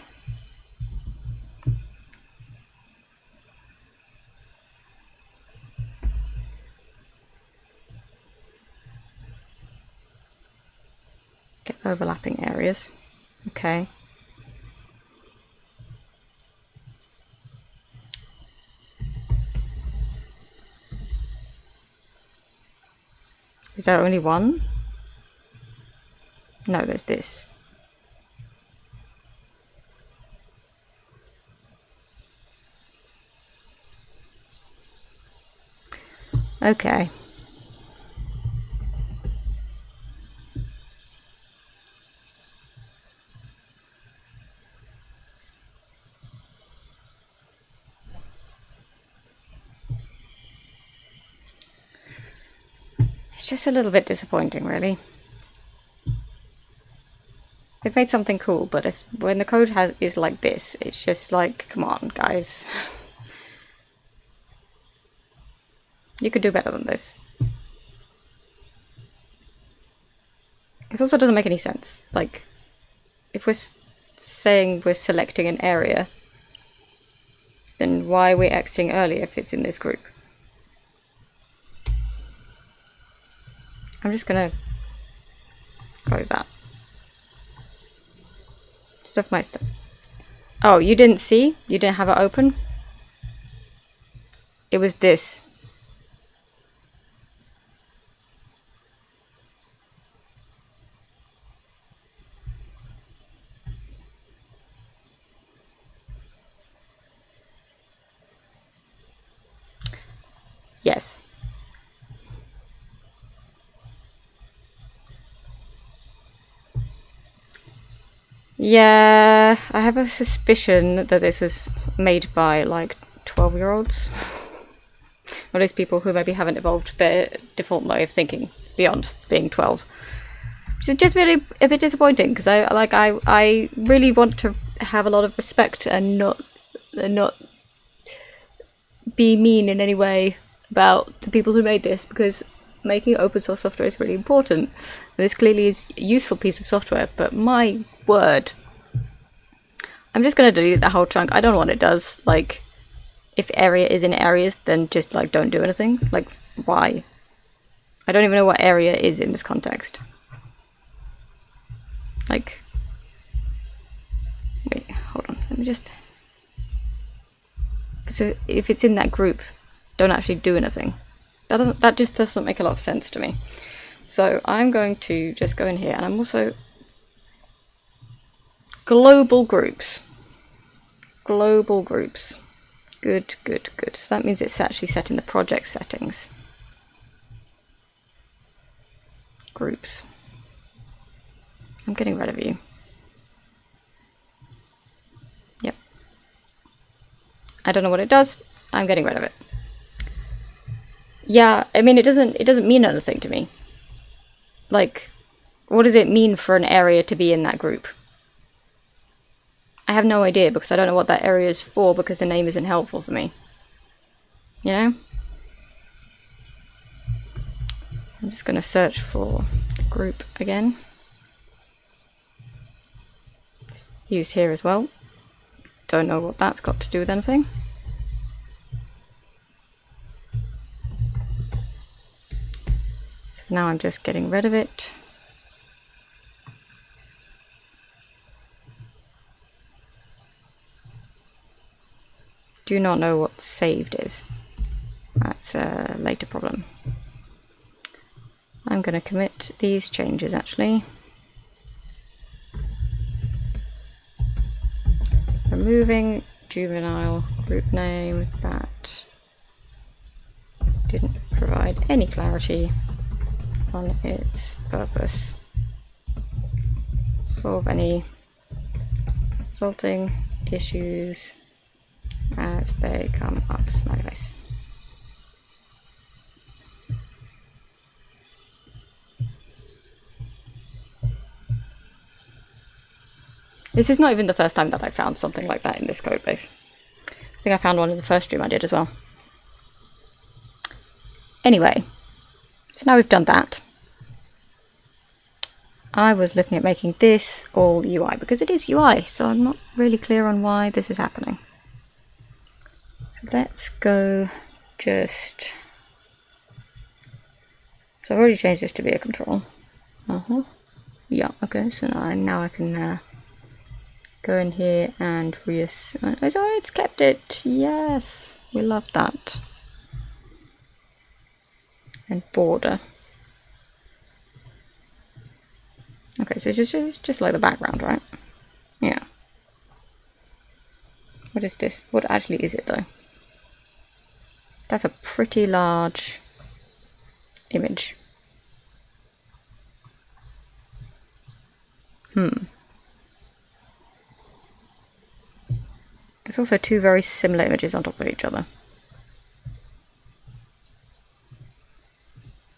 Get overlapping areas. Okay. Is there only one? No, there's this. Okay. It's just a little bit disappointing, really. They've made something cool, but when the code is like this, it's just like, come on, guys. You could do better than this. This also doesn't make any sense. Like, if we're saying we're selecting an area, then why are we exiting early if it's in this group? I'm just gonna close that. Stuff my stuff. Oh, you didn't see? You didn't have it open? It was this. Yes. Yeah, I have a suspicion that this was made by like 12-year-olds. Or those people who maybe haven't evolved their default way of thinking beyond being 12. Which is just really a bit disappointing, because I really want to have a lot of respect and not be mean in any way about the people who made this, because making open source software is really important. This clearly is a useful piece of software, but my word. I'm just going to delete that whole chunk. I don't know what it does. Like, if area is in areas, then just like don't do anything. Like, why? I don't even know what area is in this context. Like, wait, hold on. Let me just... So if it's in that group, don't actually do anything. That just doesn't make a lot of sense to me. So I'm going to just go in here, and I'm also global groups. Global groups. Good, good, good. So that means it's actually set in the project settings. Groups. I'm getting rid of you. Yep. I don't know what it does. I'm getting rid of it. Yeah, I mean, it doesn't mean anything to me. Like, what does it mean for an area to be in that group? I have no idea, because I don't know what that area is for, because the name isn't helpful for me. You know? So I'm just going to search for group again. It's used here as well. don't know what that's got to do with anything. So now I'm just getting rid of it. Do not know what saved is. That's a later problem. I'm going to commit these changes actually. Removing juvenile group name, that didn't provide any clarity on its purpose. Solve any resulting issues as they come up, smiley face. This is not even the first time that I found something like that in this code base. I think I found one in the first stream I did as well. Anyway, so now we've done that. I was looking at making this all UI because it is UI, so I'm not really clear on why this is happening. Let's go just... So I've already changed this to be a control. Yeah, okay, so now I can go in here and reassign. Oh, it's kept it. Yes, we love that. And border. Okay, so it's just like the background, right? Yeah. What is this? What actually is it though? That's a pretty large image. There's also two very similar images on top of each other.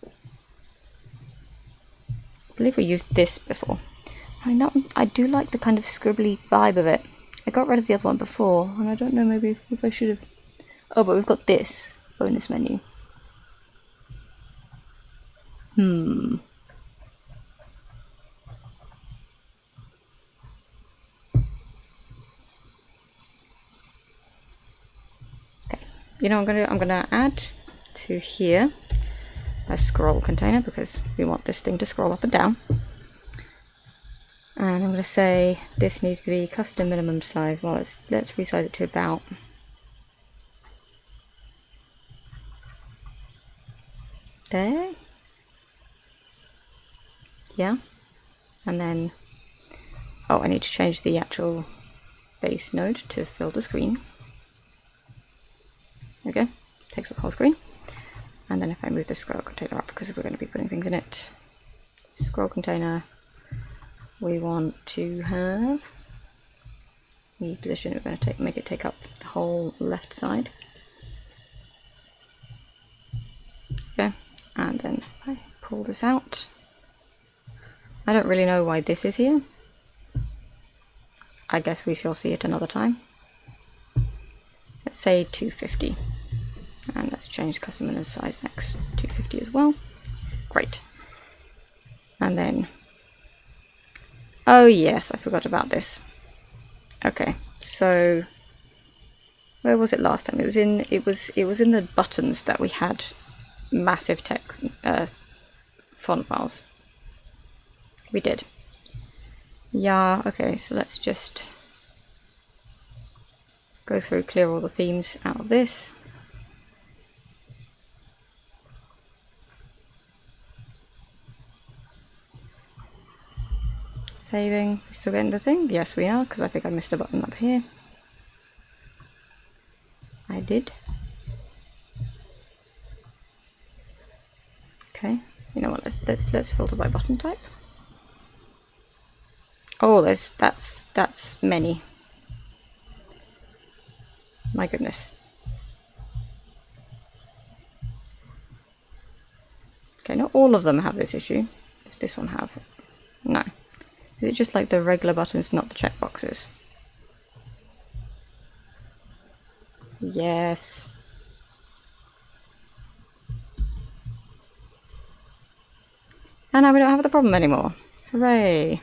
I believe we used this before. I mean, that one, I do like the kind of scribbly vibe of it. I got rid of the other one before, and I don't know maybe if I should have... Oh, but we've got this bonus menu. Okay, you know, I'm gonna add to here a scroll container because we want this thing to scroll up and down. And I'm going to say this needs to be custom minimum size. Well, let's resize it to about there. Yeah. And then, oh, I need to change the actual base node to fill the screen. Okay, takes up the whole screen. And then if I move the scroll container up, because we're going to be putting things in it, scroll container, we want to have the position. We're going to make it take up the whole left side. Okay, and then if I pull this out, I don't really know why this is here. I guess we shall see it another time. Let's say 250. And let's change custom minimum size X 250 as well. Great. And then, oh yes, I forgot about this. Okay, so where was it last time? It was in the buttons that we had massive text font files. We did. Yeah, okay, so let's just go through, clear all the themes out of this. Saving, still getting the thing? Yes, we are, because I think I missed a button up here. I did. Okay, you know what? Let's filter by button type. Oh, that's many. My goodness. Okay, not all of them have this issue. Does this one have? No. Is it just like the regular buttons, not the checkboxes? Yes. And now we don't have the problem anymore. Hooray.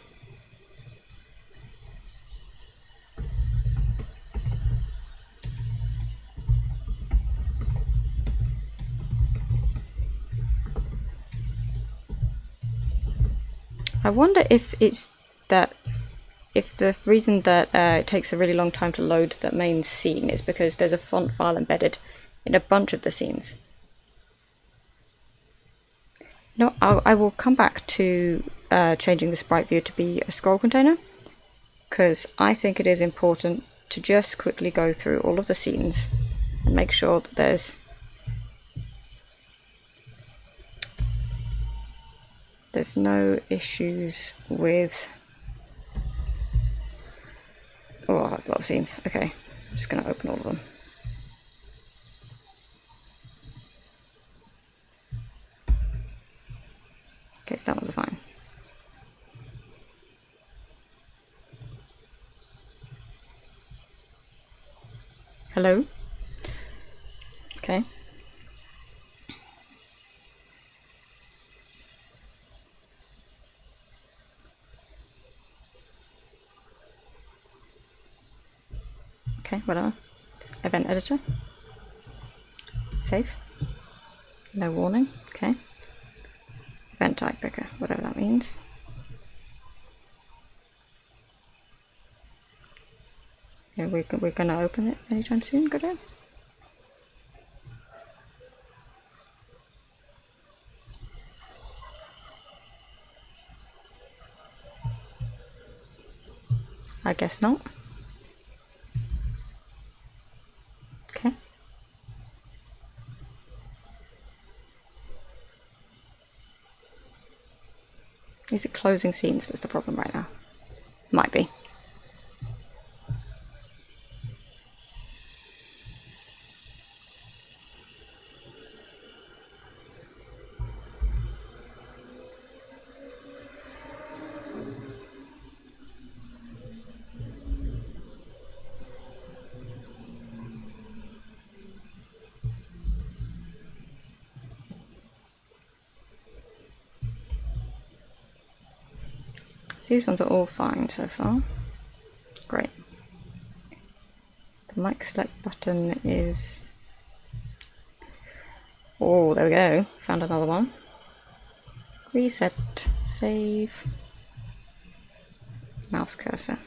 I wonder if it's that, if the reason that it takes a really long time to load the main scene is because there's a font file embedded in a bunch of the scenes. No, I will come back to changing the sprite view to be a scroll container, because I think it is important to just quickly go through all of the scenes and make sure that there's no issues with... Oh, that's a lot of scenes. Okay, I'm just going to open all of them. Okay, so that one's fine. Hello? Okay. Okay, whatever. Event editor. Save. No warning. Okay. Event type picker, whatever that means. Yeah, we're going to open it anytime soon, Godot. I guess not. Okay. Is it closing scenes that's the problem right now? Might be. These ones are all fine so far. Great. The mic select button is... Oh, there we go. Found another one. Reset, save, mouse cursor.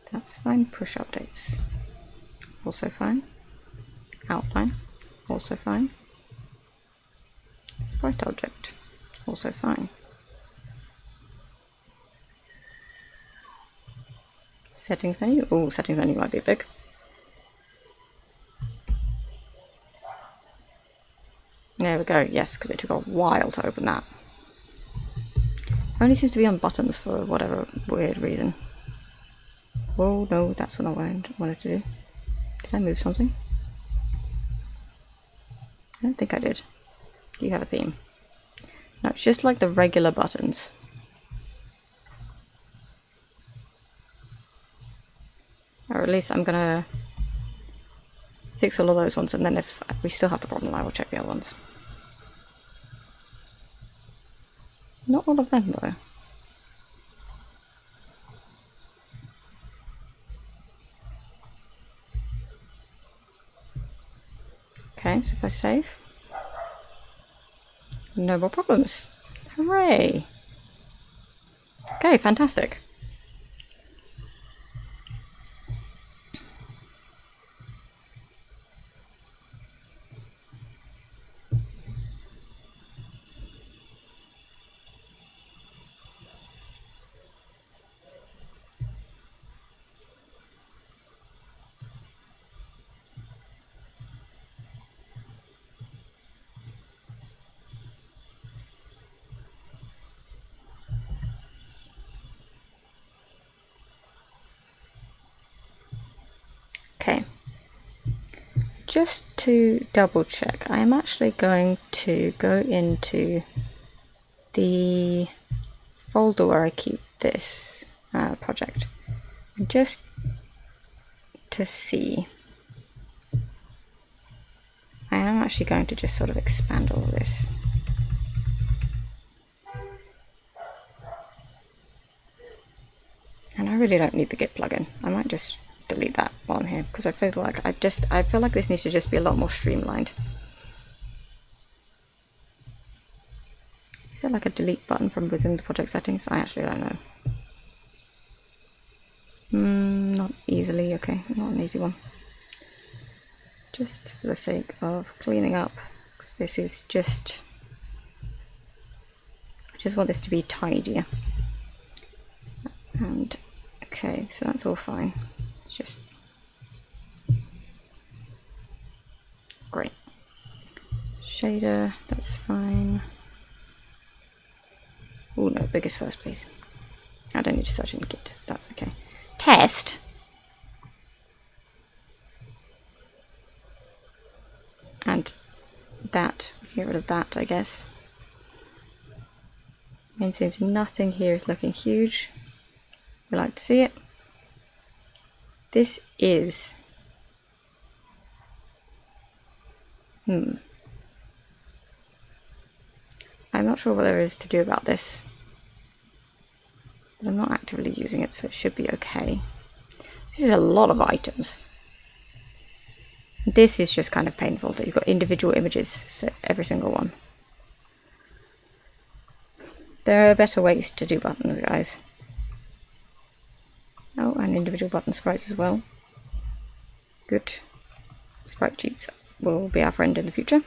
That's fine. Push updates. Also fine. Outline. Also fine. Sprite object. Also fine. Settings menu. Oh, settings menu might be big. There we go. Yes, because it took a while to open that. Only seems to be on buttons for whatever weird reason. Oh no, that's what I wanted to do. Did I move something? I don't think I did. Do you have a theme? No, it's just like the regular buttons. Or at least I'm gonna fix all of those ones, and then if we still have the problem, I will check the other ones. Not all of them though. Okay, so if I save, no more problems. Hooray! Okay, fantastic. Okay, just to double check, I am actually going to go into the folder where I keep this project, and just to see, I am actually going to just sort of expand all of this. And I really don't need the Git plugin. I might just delete that while I'm here, because I feel like this needs to just be a lot more streamlined. Is there like a delete button from within the project settings? I actually don't know. Not easily, okay, not an easy one. Just for the sake of cleaning up, because this is just, I just want this to be tidier. And, okay, so that's all fine. It's just, great. Shader, that's fine. Oh no, biggest first, please. I don't need to search in Git, that's okay. Test? And that, get rid of that, I guess. Means since nothing here is looking huge. We like to see it. This is... I'm not sure what there is to do about this. But I'm not actively using it, so it should be okay. This is a lot of items. This is just kind of painful that you've got individual images for every single one. There are better ways to do buttons, guys. Oh, and individual button sprites as well. Good. Sprite sheets will be our friend in the future.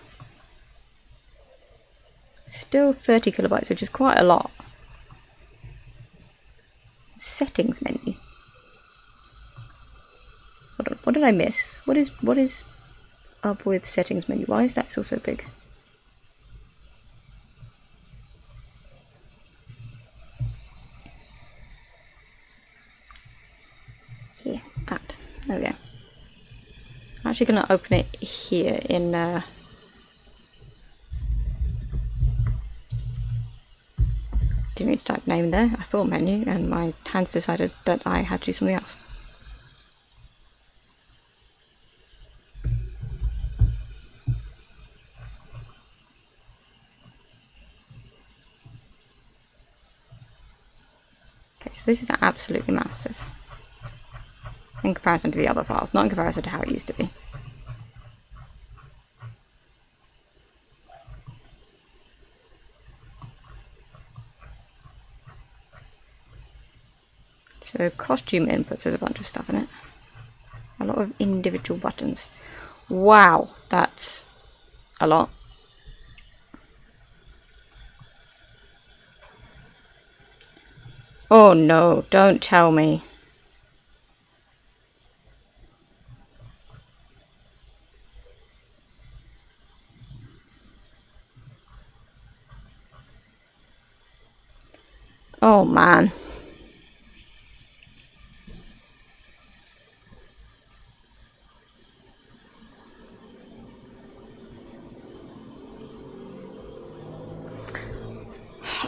Still 30 kilobytes, which is quite a lot. Settings menu. Hold on, what did I miss? What is up with settings menu? Why is that still so big? Here, that. There we go. I'm actually going to open it here in didn't need to type name there. I thought menu, and my hands decided that I had to do something else. Okay, so this is absolutely massive in comparison to the other files, not in comparison to how it used to be. So costume inputs, there's a bunch of stuff in it. A lot of individual buttons. Wow, that's a lot. Oh no, don't tell me. Oh man.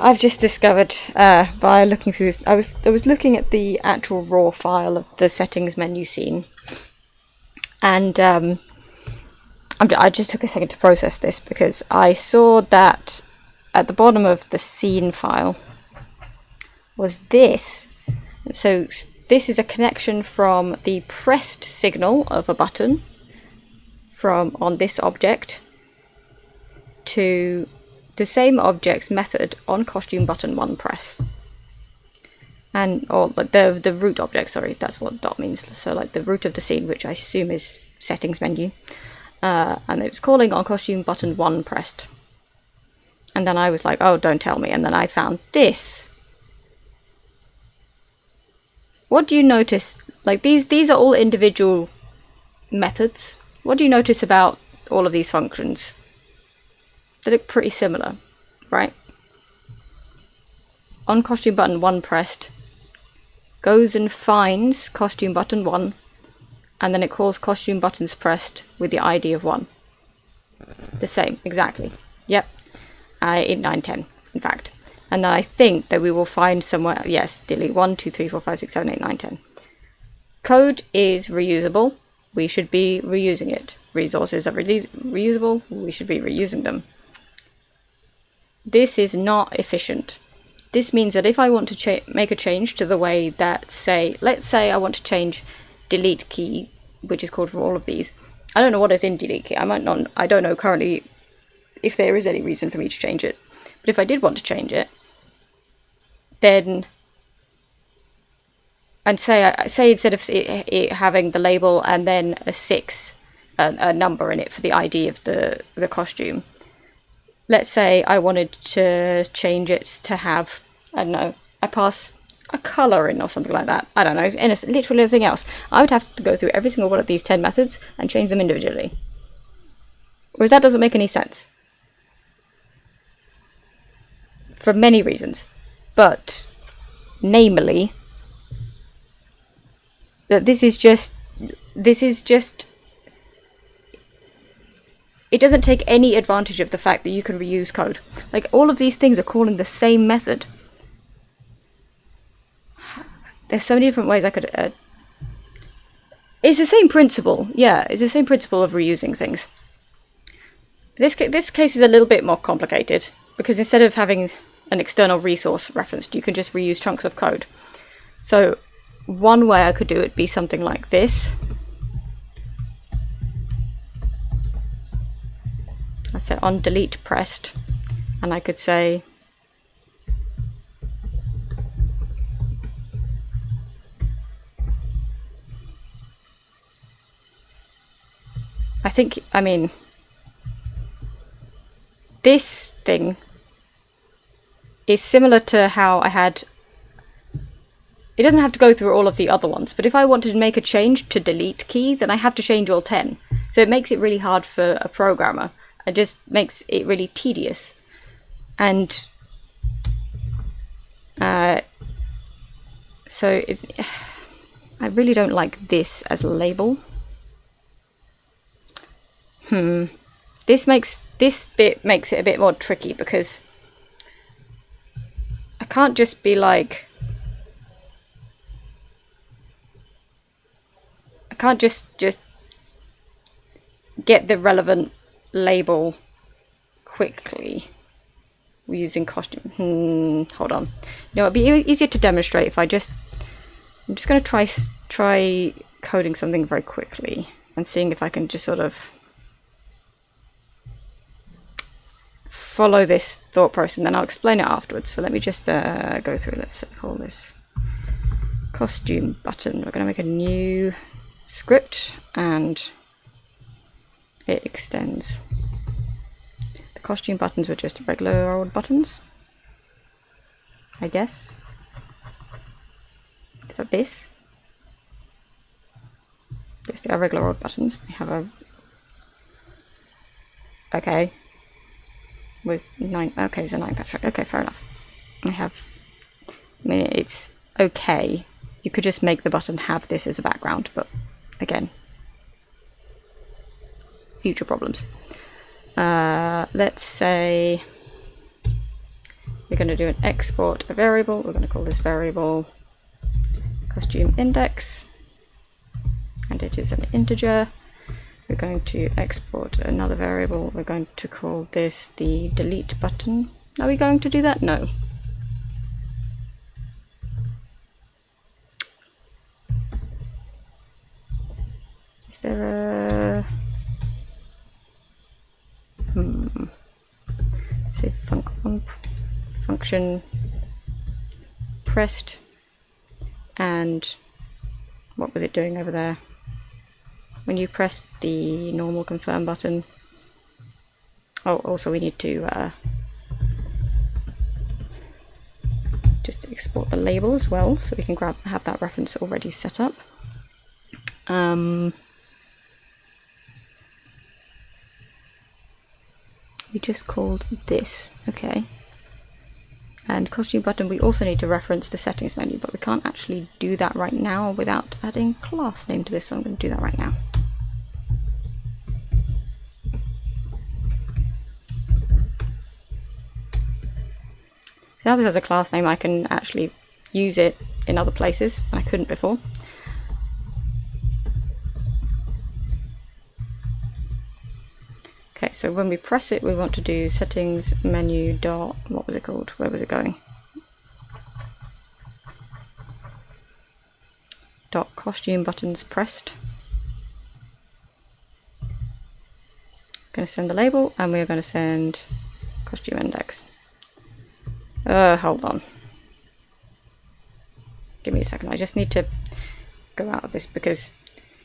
I've just discovered by looking through this, I was looking at the actual raw file of the settings menu scene, and I just took a second to process this because I saw that at the bottom of the scene file was this. So this is a connection from the pressed signal of a button from on this object to the same object's method on costume button 1 press, and or like the root object, sorry, that's what dot means, so like the root of the scene, which I assume is settings menu, and it's calling on costume button 1 pressed. And then I was like, oh, don't tell me, and then I found this. What do you notice? Like these are all individual methods. What do you notice about all of these functions? They look pretty similar, right? On costume button 1 pressed, goes and finds costume button 1, and then it calls costume buttons pressed with the ID of 1. The same, exactly. Yep. 8, 9, 10, in fact. And then I think that we will find somewhere, yes, delete 1, 2, 3, 4, 5, 6, 7, 8, 9, 10. Code is reusable. We should be reusing it. Resources are reusable. We should be reusing them. This is not efficient. This means that if I want to make a change to the way that, let's say I want to change delete key, which is called for all of these. I don't know what is in delete key. I don't know currently if there is any reason for me to change it. But But if I did want to change it, then, and say instead of it having the label and then a 6, a number in it for the ID of the costume, let's say I wanted to change it to have, I don't know, I pass a colour in or something like that. I don't know, literally anything else. I would have to go through every single one of these 10 methods and change them individually. Whereas that doesn't make any sense. For many reasons. But, namely, that this is just, it doesn't take any advantage of the fact that you can reuse code. Like, all of these things are calling the same method. There's so many different ways I could... it's the same principle. Yeah, it's the same principle of reusing things. This case is a little bit more complicated, because instead of having an external resource referenced, you can just reuse chunks of code. So, one way I could do it would be something like this. I set on delete pressed, and I could say I mean this thing is similar to how I had, it doesn't have to go through all of the other ones, but if I wanted to make a change to delete key, then I have to change all 10. So it makes it really hard for a programmer. It just makes it really tedious. And so it's, I really don't like this as a label. This bit makes it a bit more tricky, because I can't just be like, I can't just get the relevant label quickly using costume. Hold on. You know, it'd be easier to demonstrate if I'm just going to try coding something very quickly and seeing if I can just sort of follow this thought process, and then I'll explain it afterwards. So let me just go through. Let's call this costume button. We're going to make a new script, and it extends. The costume buttons were just regular old buttons, I guess. Is that this? Yes, they are regular old buttons. They have a... Okay. Was 9... Okay, it's a 9 patch. Okay, fair enough. I mean, it's okay. You could just make the button have this as a background, but again, future problems. Let's say we're going to do an export a variable. We're going to call this variable costume index, and it is an integer. We're going to export another variable. We're going to call this the delete button. Are we going to do that? No. Is there a... say function pressed, and what was it doing over there? When you press the normal confirm button. Oh, also we need to just export the label as well, so we can have that reference already set up. We just called this, okay. And costume button, we also need to reference the settings menu, but we can't actually do that right now without adding class name to this, so I'm going to do that right now. So now this has a class name, I can actually use it in other places, and I couldn't before. Okay, so when we press it, we want to do settings menu dot, what was it called? Where was it going? Dot costume buttons pressed. Going to send the label, and we're going to send costume index. Hold on. Give me a second. I just need to go out of this because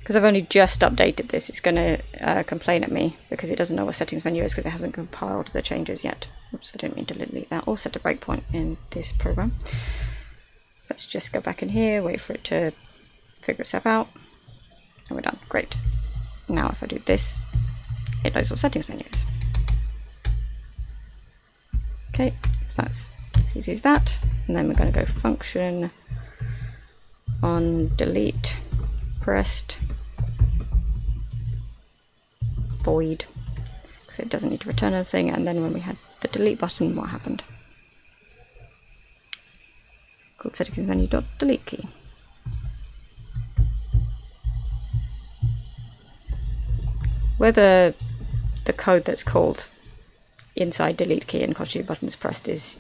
I've only just updated this. It's going to complain at me because it doesn't know what settings menu is because it hasn't compiled the changes yet. Oops, I didn't mean to delete that or set a breakpoint in this program. Let's just go back in here, wait for it to figure itself out, and we're done. Great. Now if I do this, it knows what settings menu is. Okay, so that's as easy as that. And then we're going to go function on delete pressed void, so it doesn't need to return anything. And then when we had the delete button, what happened? Called settings menu dot delete key. Whether the code that's called inside delete key and costume button is pressed is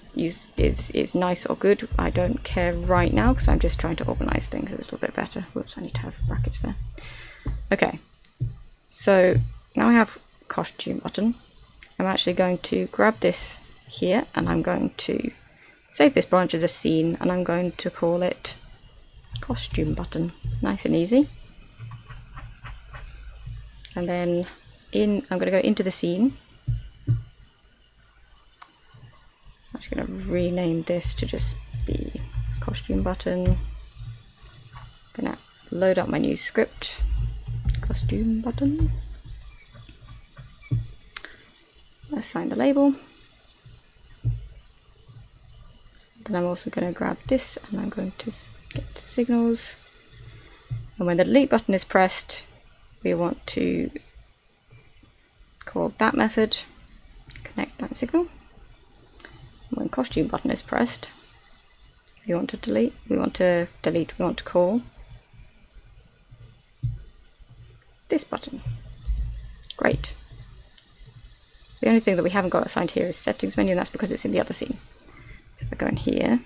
nice or good, I don't care right now because I'm just trying to organize things a little bit better. Whoops, I need to have brackets there. Okay, so now I have costume button. I'm actually going to grab this here and I'm going to save this branch as a scene and I'm going to call it costume button. Nice and easy. And then I'm going to go into the scene. I'm just going to rename this to just be costume button. I'm going to load up my new script, costume button. Assign the label. Then I'm also going to grab this and I'm going to get signals. And when the delete button is pressed, we want to call that method, connect that signal. When costume button is pressed, we want to call this button. Great. The only thing that we haven't got assigned here is settings menu, and that's because it's in the other scene. So if I go in here,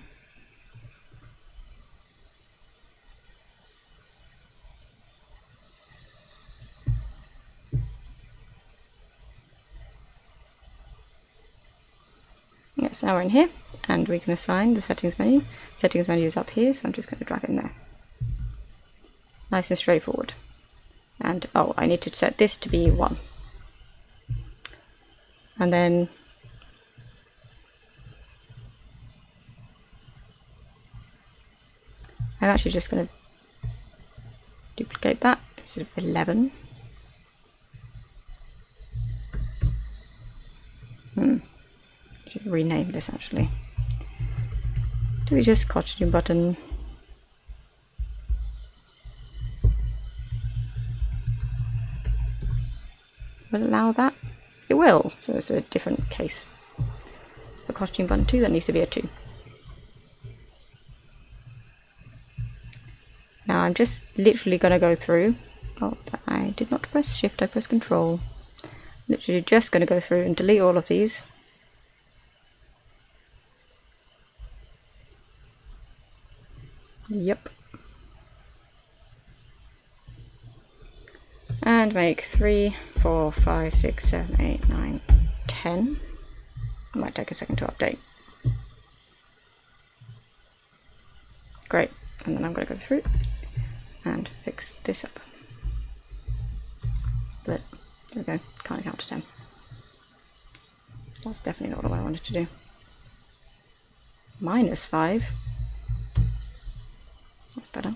yes, now we're in here, and we can assign the settings menu. Settings menu is up here, so I'm just going to drag it in there. Nice and straightforward. And oh, I need to set this to be 1. And then I'm actually just going to duplicate that instead of 11. Should rename this actually. Do we just costume button? Will it allow that? It will. So it's a different case. For costume button 2, that needs to be a 2. Now I'm just literally going to go through. Oh, I did not press shift, I pressed control. Literally just going to go through and delete all of these. Yep. And make 3, 4, 5, 6, 7, 8, 9, 10. It might take a second to update. Great. And then I'm going to go through and fix this up. But there we go. Can't count to 10. That's definitely not what I wanted to do. -5. That's better.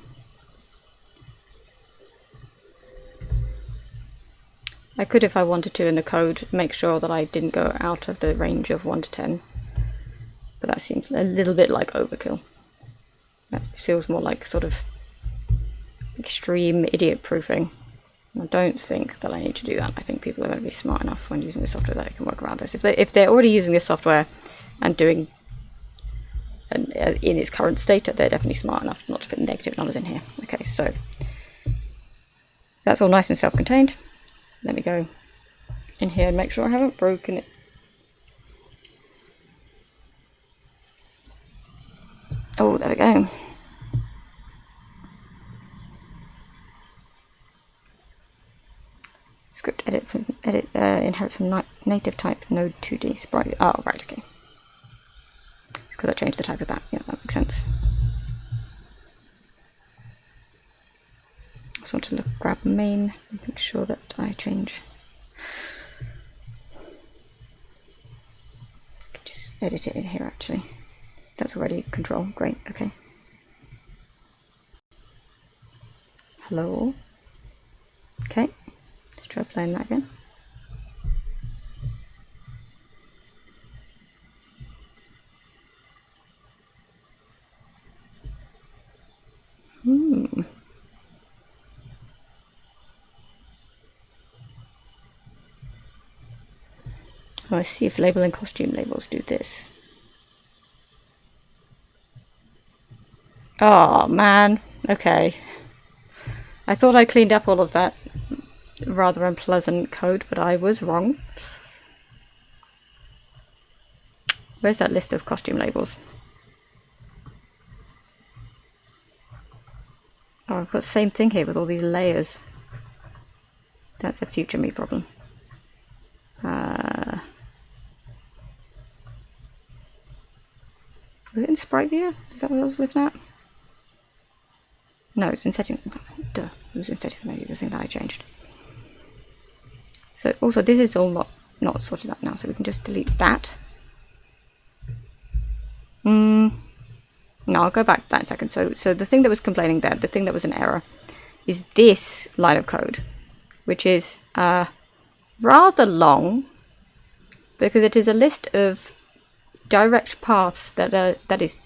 I could, if I wanted to in the code, make sure that I didn't go out of the range of 1 to 10. But that seems a little bit like overkill. That feels more like sort of extreme idiot proofing. I don't think that I need to do that. I think people are going to be smart enough when using the software that they can work around this. If they're already using this software and doing in its current state, they're definitely smart enough not to put negative numbers in here. Okay, so that's all nice and self-contained. Let me go in here and make sure I haven't broken it. Oh, there we go. Script inherit from native type node 2D sprite. Oh, right, okay. It's because I changed the type of that. Yeah, that makes sense. I just want to grab main and make sure that I change. Just edit it in here actually. That's already control. Great. Okay. Hello. Okay. Let's try playing that again. Oh, I see if label and costume labels do this. Oh, man. Okay. I thought I cleaned up all of that rather unpleasant code, but I was wrong. Where's that list of costume labels? Oh, I've got the same thing here with all these layers. That's a future me problem. Was it in sprite view? Is that what I was looking at? No, it's in settings. Duh, it was in settings menu, the thing that I changed. So also this is all not sorted out now, so we can just delete that. No, I'll go back to that in a second. So the thing that was complaining there, the thing that was an error, is this line of code, which is rather long, because it is a list of direct paths that is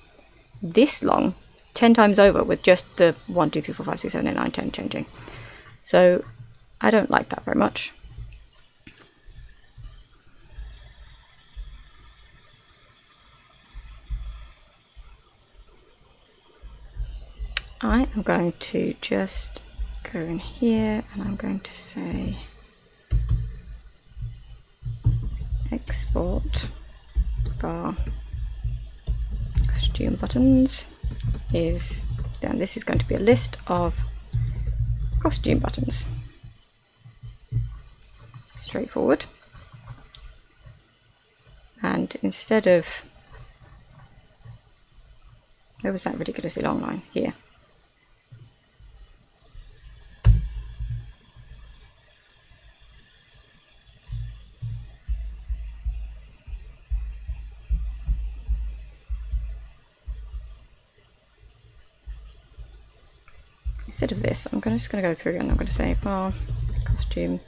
this long 10 times over with just the 1, 2, 3, 4, 5, 6, 7, 8, 9, 10 changing. So I don't like that very much. I am going to just go in here and I'm going to say export bar costume buttons is, then this is going to be a list of costume buttons. Straightforward. And instead of, where was that ridiculously long line? Here. Instead of this, I'm just going to go through and I'm going to say bar costume.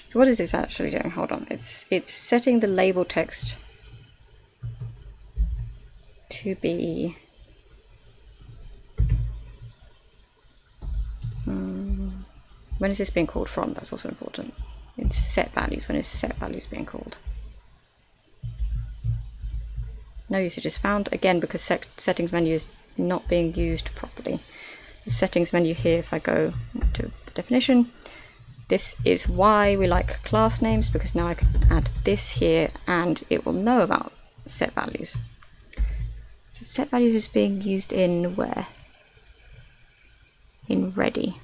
So what is this actually doing? Hold on. It's setting the label text to be when is this being called from? That's also important. It's set values. When is set values being called? No usage is found, again because settings menu is not being used properly. The settings menu here, if I go to the definition, this is why we like class names, because now I can add this here and it will know about set values. So set values is being used in where? In ready.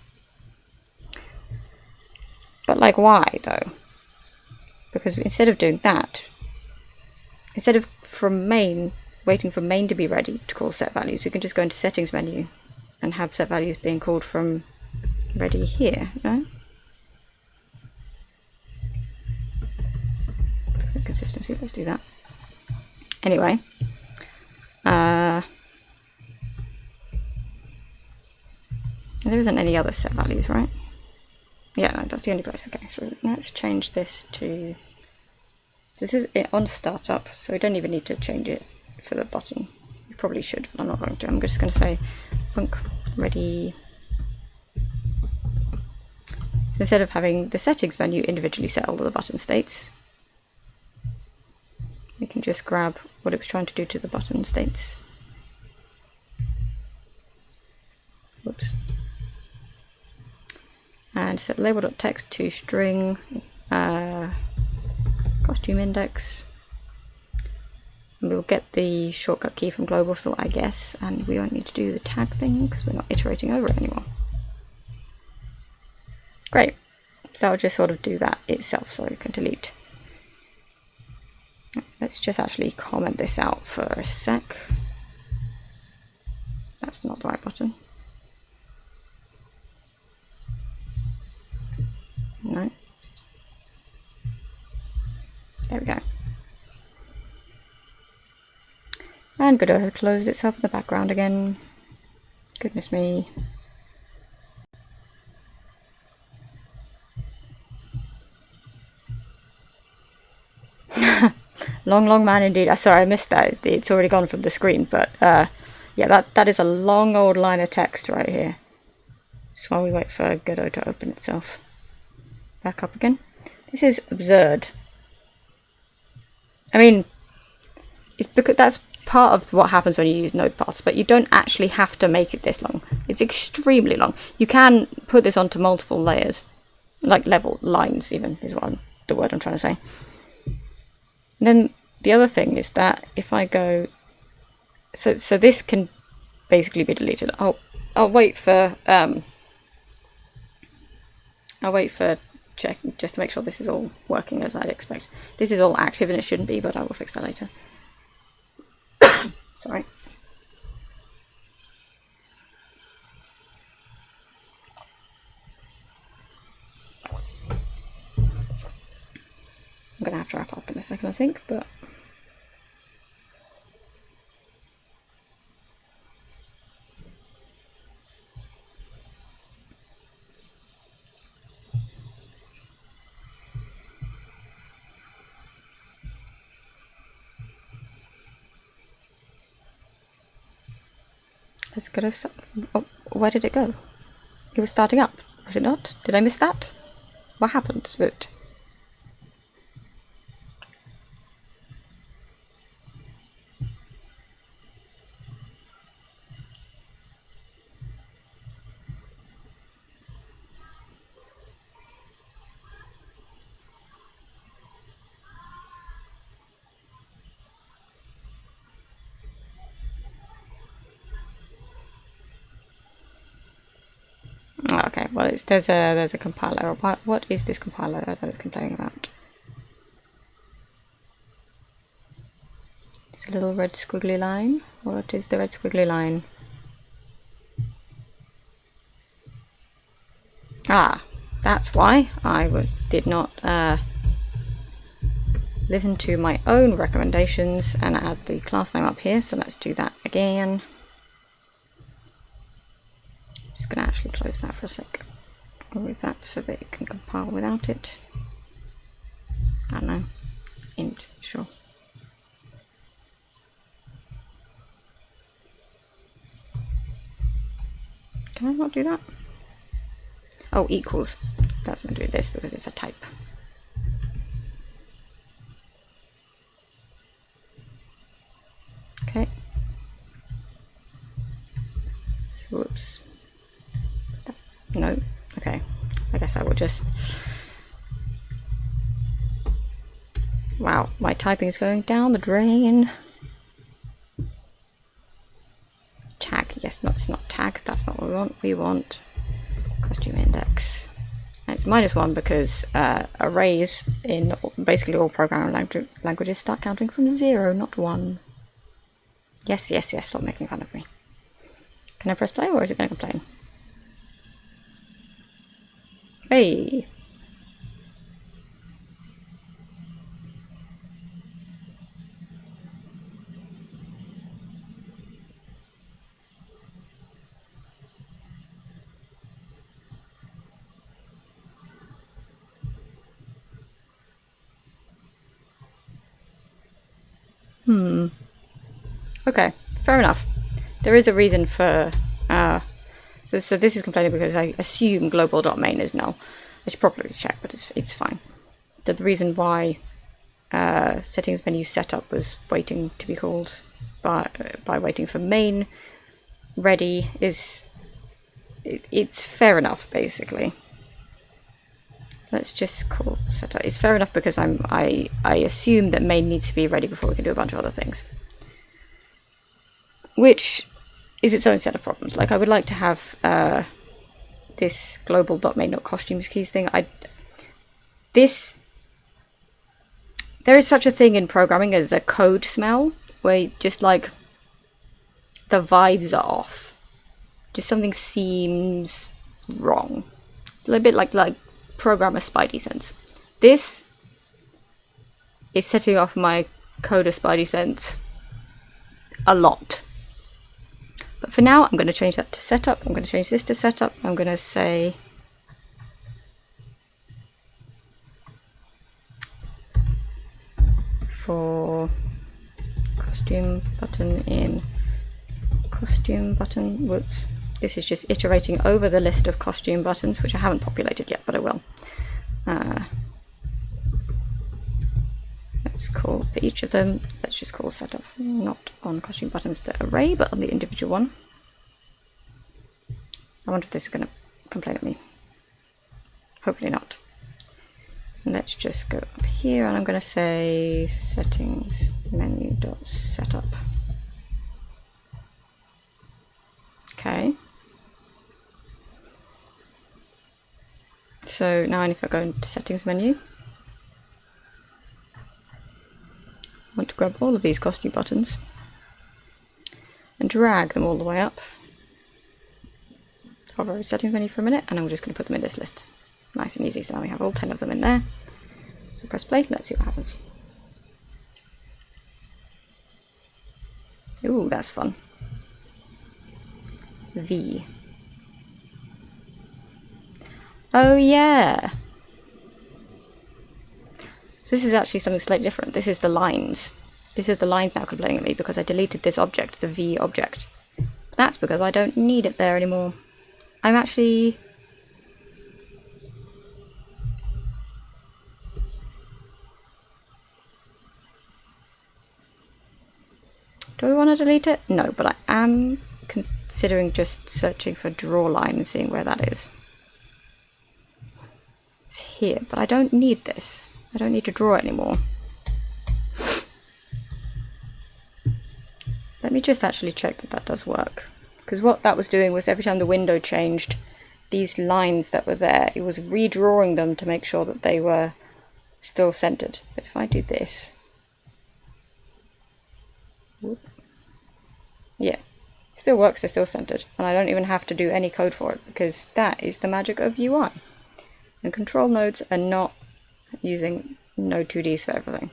But like why though? Because instead of doing that, instead of from main, waiting for main to be ready to call set values, we can just go into settings menu and have set values being called from ready here, no? For consistency, let's do that. Anyway, there isn't any other set values, right? Yeah, no, that's the only place. Okay, so let's change this to, this is it on startup, so we don't even need to change it for the button. You probably should, but I'm not going to. I'm just going to say func ready. Instead of having the settings menu individually set all of the button states, we can just grab what it was trying to do to the button states. Whoops. And set label.text to string costume index. And we'll get the shortcut key from global still, I guess, and we won't need to do the tag thing because we're not iterating over it anymore. Great. So I'll just sort of do that itself, so we can delete. Let's just actually comment this out for a sec. That's not the right button. No. There we go. And Godot has closed itself in the background again. Goodness me. Long man indeed. Sorry, I missed that. It's already gone from the screen, but yeah, that is a long old line of text right here. Just while we wait for Godot to open itself back up again. This is absurd. I mean, it's because that's part of what happens when you use node paths, but you don't actually have to make it this long. It's extremely long. You can put this onto multiple layers, like level lines even is what the word I'm trying to say. And then the other thing is that if I go, so this can basically be deleted. I'll wait for check just to make sure this is all working as I'd expect. This is all active and it shouldn't be, but I will fix that later. Sorry. I'm gonna have to wrap up in a second, I think, but let's go to oh, where did it go? It was starting up, was it not? Did I miss that? What happened to it? Okay, well there's a compiler. What is this compiler that it's complaining about? It's a little red squiggly line. What is the red squiggly line? Ah, that's why I did not listen to my own recommendations and add the class name up here. So let's do that again. Just going to actually close that for a sec. Remove that so that it can compile without it. I don't know. Int, sure. Can I not do that? Oh, equals. That's going to do this because it's a type. Okay. Whoops. No. Okay. I guess I will just... Wow, my typing is going down the drain. Tag. Yes, no, it's not tag. That's not what we want. We want costume index. And it's -1 because arrays in basically all programming languages start counting from 0, not 1. Yes, yes, yes. Stop making fun of me. Can I press play or is it going to complain? Hey! Okay, fair enough. There is a reason for... So this is complaining because I assume global.main is null. I should probably check, but it's fine. The reason why settings menu setup was waiting to be called by waiting for main ready is... It's fair enough, basically. So let's just call setup. It's fair enough because I assume that main needs to be ready before we can do a bunch of other things. Which is its own set of problems. Like, I would like to have this global.main.costumes keys thing. This there is such a thing in programming as a code smell, where just like the vibes are off. Just something seems wrong. It's a little bit like programmer spidey sense. This is setting off my coder spidey sense a lot. But for now, I'm going to change that to setup. I'm going to change this to setup. I'm going to say for costume button in costume button. Whoops. This is just iterating over the list of costume buttons, which I haven't populated yet, but I will. Let's call for each of them, let's just call setup, not on costume buttons, the array, but on the individual one. I wonder if this is going to complain at me. Hopefully not. And let's just go up here, and I'm going to say settings menu.setup. Okay. So now if I go into settings menu, I want to grab all of these costume buttons and drag them all the way up. Hover over settings menu for a minute, and I'm just going to put them in this list. Nice and easy, so now we have all 10 of them in there. So press play, let's see what happens. Ooh, that's fun. V. Oh yeah! So this is actually something slightly different. This is the lines. This is the lines now complaining at me because I deleted this object, the V object. But that's because I don't need it there anymore. I'm actually... Do we want to delete it? No, but I am considering just searching for draw line and seeing where that is. It's here, but I don't need this. I don't need to draw it anymore. Let me just actually check that that does work. Because what that was doing was every time the window changed, these lines that were there, it was redrawing them to make sure that they were still centered. But if I do this... Whoop. Yeah, still works, they're still centered, and I don't even have to do any code for it because that is the magic of UI. And control nodes are not using Node 2Ds for everything.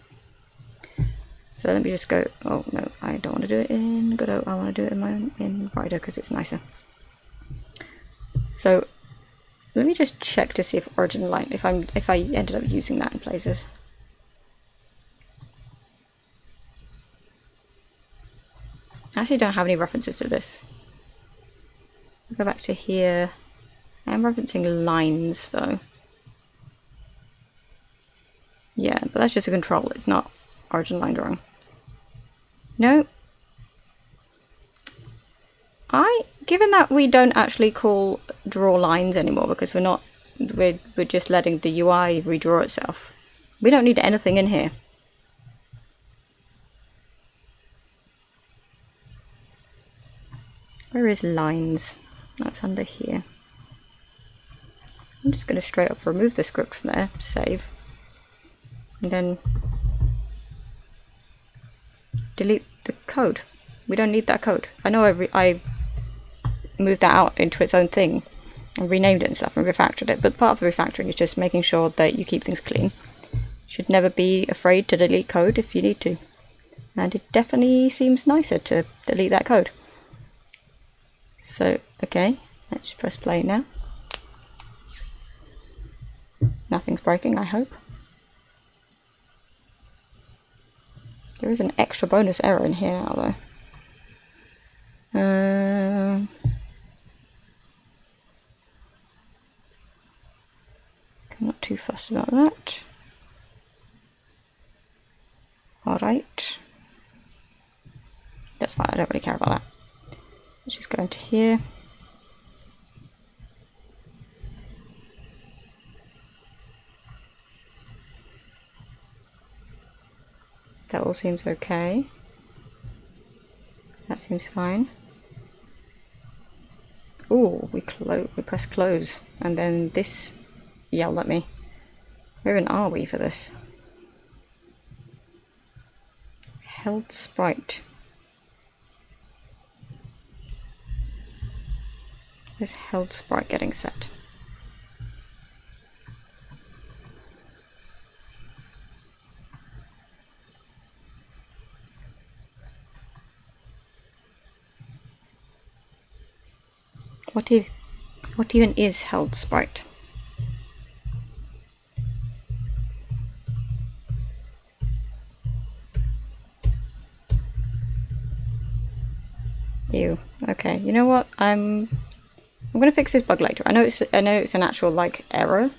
So let me just go, oh no, I don't want to do it in Godot, I want to do it in Rider because it's nicer. So let me just check to see if origin line, if I ended up using that in places. I actually don't have any references to this. I'll go back to here. I am referencing lines though. Yeah, but that's just a control, it's not origin line drawing. No. Given that we don't actually call draw lines anymore because we're just letting the UI redraw itself. We don't need anything in here. Where is lines? That's under here. I'm just going to straight up remove the script from there, save, and then delete the code. We don't need that code. I know I moved that out into its own thing and renamed it and stuff and refactored it, but part of the refactoring is just making sure that you keep things clean. You should never be afraid to delete code if you need to. And it definitely seems nicer to delete that code. So, okay, let's press play now. Nothing's breaking, I hope. There is an extra bonus error in here now, though. I'm not too fussed about that. Alright. That's fine, I don't really care about that. Let's just go into here. That all seems okay. That seems fine. Ooh, we press close, and then this yelled at me. Where even are we for this? held sprite. Where's held sprite getting set? What even is held sprite? Ew. Okay, you know what? I'm gonna fix this bug later. I know it's an actual like error,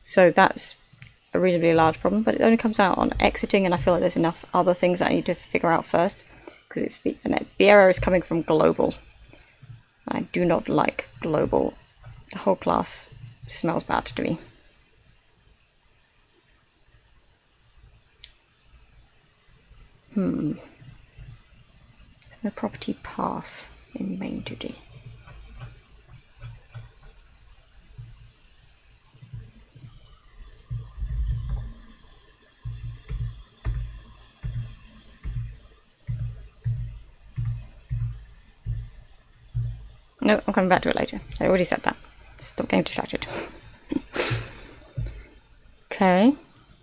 so that's a reasonably large problem, but it only comes out on exiting, and I feel like there's enough other things that I need to figure out first, because it's the error is coming from global. I do not like global. The whole class smells bad to me. There's no property path in main 2D. No, I'm coming back to it later. I already said that. Stop getting distracted. Okay,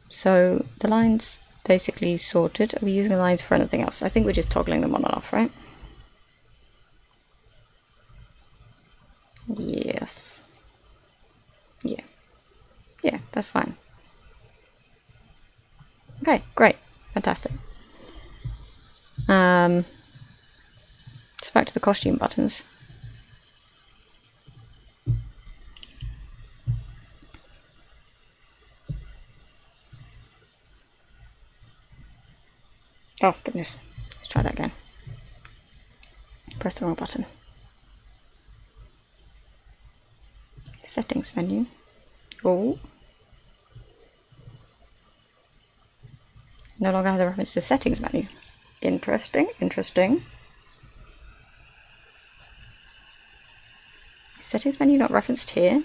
so the lines basically sorted. Are we using the lines for anything else? I think we're just toggling them on and off, right? Yes. Yeah. Yeah, that's fine. Okay, great. Fantastic. So back to the costume buttons. Oh, goodness. Let's try that again. Press the wrong button. Settings menu. Oh. No longer has a reference to the settings menu. Interesting, interesting. Settings menu not referenced here?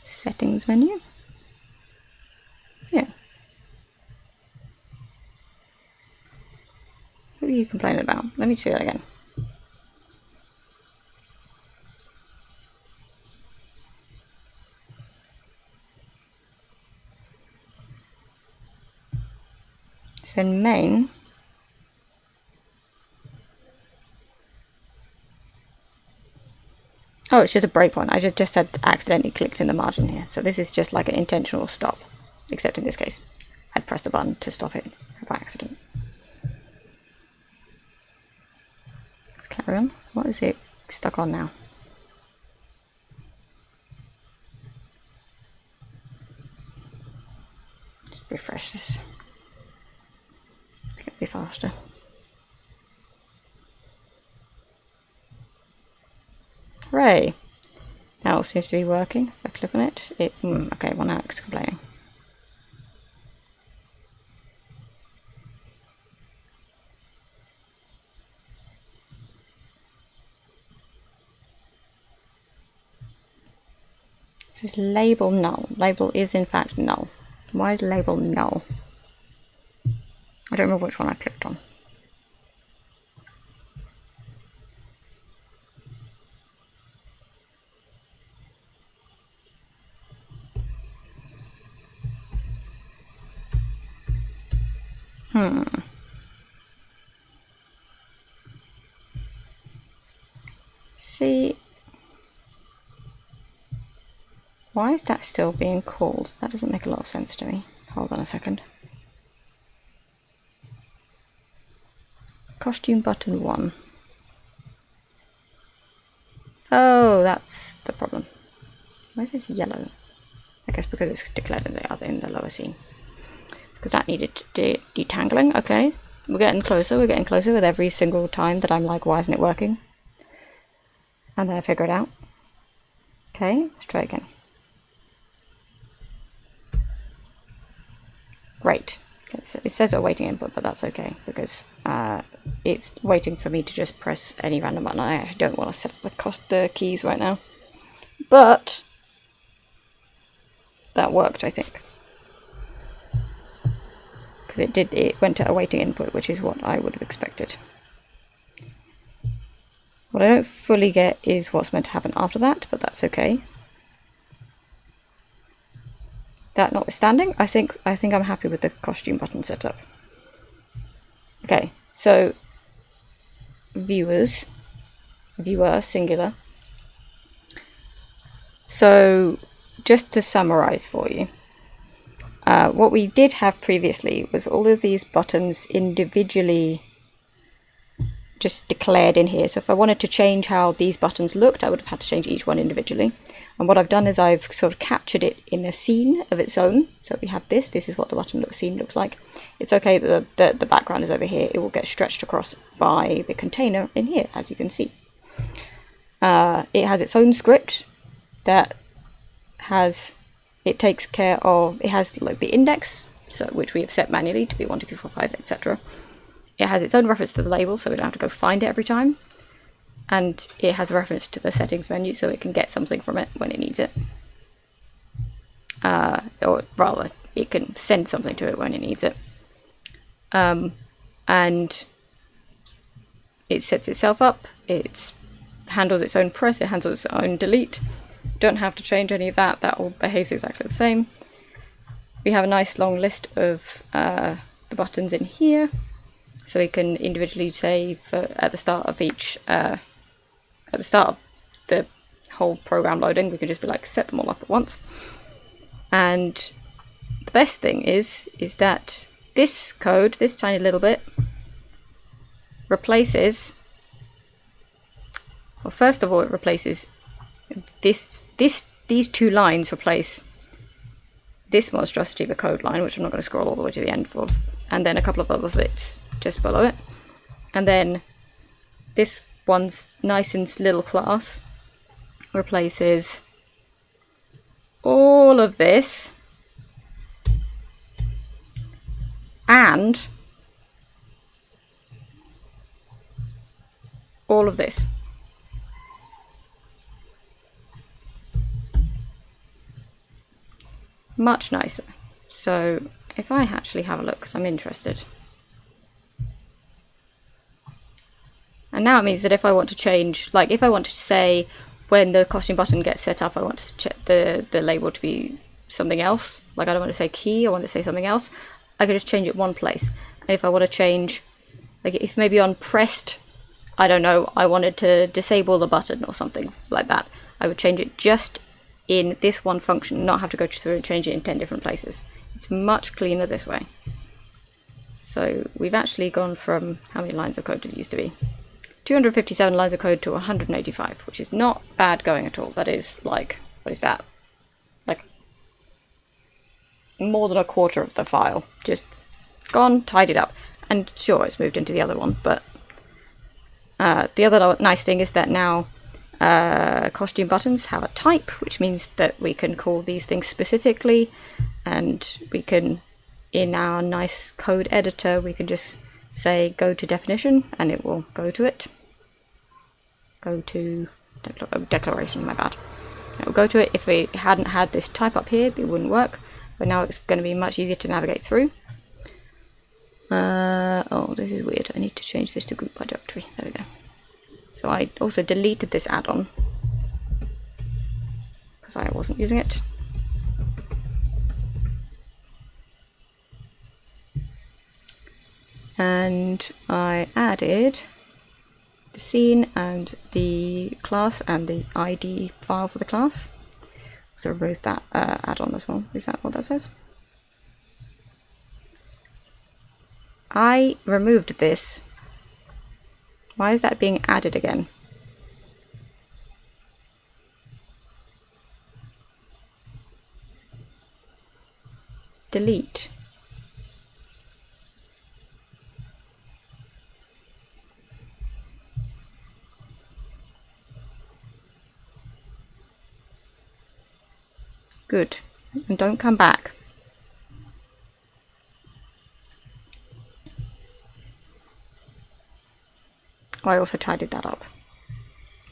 Settings menu? Yeah. What are you complaining about? Let me see that again. So in main, oh, it's just a breakpoint. I just had accidentally clicked in the margin here. So this is just like an intentional stop, except in this case, I'd pressed the button to stop it by accident. Let's carry on. What is it stuck on now? Just refresh this. I think it'll be faster. Hooray! Now it seems to be working. If I click on it, okay, well now it's complaining. This is label null. Label is in fact null. Why is label null? I don't remember which one I clicked on. See, why is that still being called? That doesn't make a lot of sense to me. Hold on a second. Costume button 1. Oh, that's the problem. Why is this yellow? I guess because it's declared in the lower scene. Because that needed detangling. Okay, we're getting closer. We're getting closer with every single time that I'm like, why isn't it working? And then I figure it out. Okay, let's try again. Great. It says awaiting input, but that's okay because it's waiting for me to just press any random button. I actually don't want to set up the keys right now, but that worked, I think, because it went to awaiting input, which is what I would have expected. What I don't fully get is what's meant to happen after that, but that's okay. That notwithstanding, I think I'm happy with the costume button setup. Okay, so viewer singular. So just to summarize for you, what we did have previously was all of these buttons individually just declared in here. So if I wanted to change how these buttons looked, I would have had to change each one individually. And what I've done is I've sort of captured it in a scene of its own. So we have this is what the button scene looks like. It's okay that the background is over here. It will get stretched across by the container in here, as you can see. It has its own script that takes care of, it has like the index, so which we have set manually to be 1, 2, 3, 4, 5, etc. It has its own reference to the label, so we don't have to go find it every time. And it has a reference to the settings menu, so it can get something from it when it needs it. Or rather, it can send something to it when it needs it. And it sets itself up, it handles its own press, it handles its own delete. Don't have to change any of that, that all behaves exactly the same. We have a nice long list of the buttons in here, so we can individually save at the start of each at the start of the whole program loading. We can just be like, set them all up at once. And the best thing is that this code, this tiny little bit, replaces, well, first of all, it replaces these two lines replace this monstrosity of a code line, which I'm not going to scroll all the way to the end for, and then a couple of other bits just below it. And then this one's nice and little class replaces all of this and all of this. Much nicer. So if I actually have a look, because I'm interested. And now it means that if I want to change, like if I want to say when the costume button gets set up, I want to check the label to be something else. Like I don't want to say key, I want to say something else. I can just change it one place. And if I want to change, like if maybe on pressed, I don't know, I wanted to disable the button or something like that, I would change it just in this one function, not have to go through and change it in 10 different places. It's much cleaner this way. So we've actually gone from, how many lines of code did it used to be? 257 lines of code to 185, which is not bad going at all. That is like, what is that? Like more than a quarter of the file. Just gone, tidied up. And sure, it's moved into the other one, but the other nice thing is that now costume buttons have a type, which means that we can call these things specifically, and we can, in our nice code editor, we can just say go to definition and it will go to it. Go to declaration, my bad. It will go to it. If we hadn't had this type up here, it wouldn't work, but now it's going to be much easier to navigate through. Oh, this is weird. I need to change this to group by directory. There we go. So I also deleted this add-on because I wasn't using it. And I added the scene and the class and the ID file for the class. So removed that add-on as well. Is that what that says? I removed this. Why is that being added again? Delete. Good. And don't come back. Oh, I also tidied that up,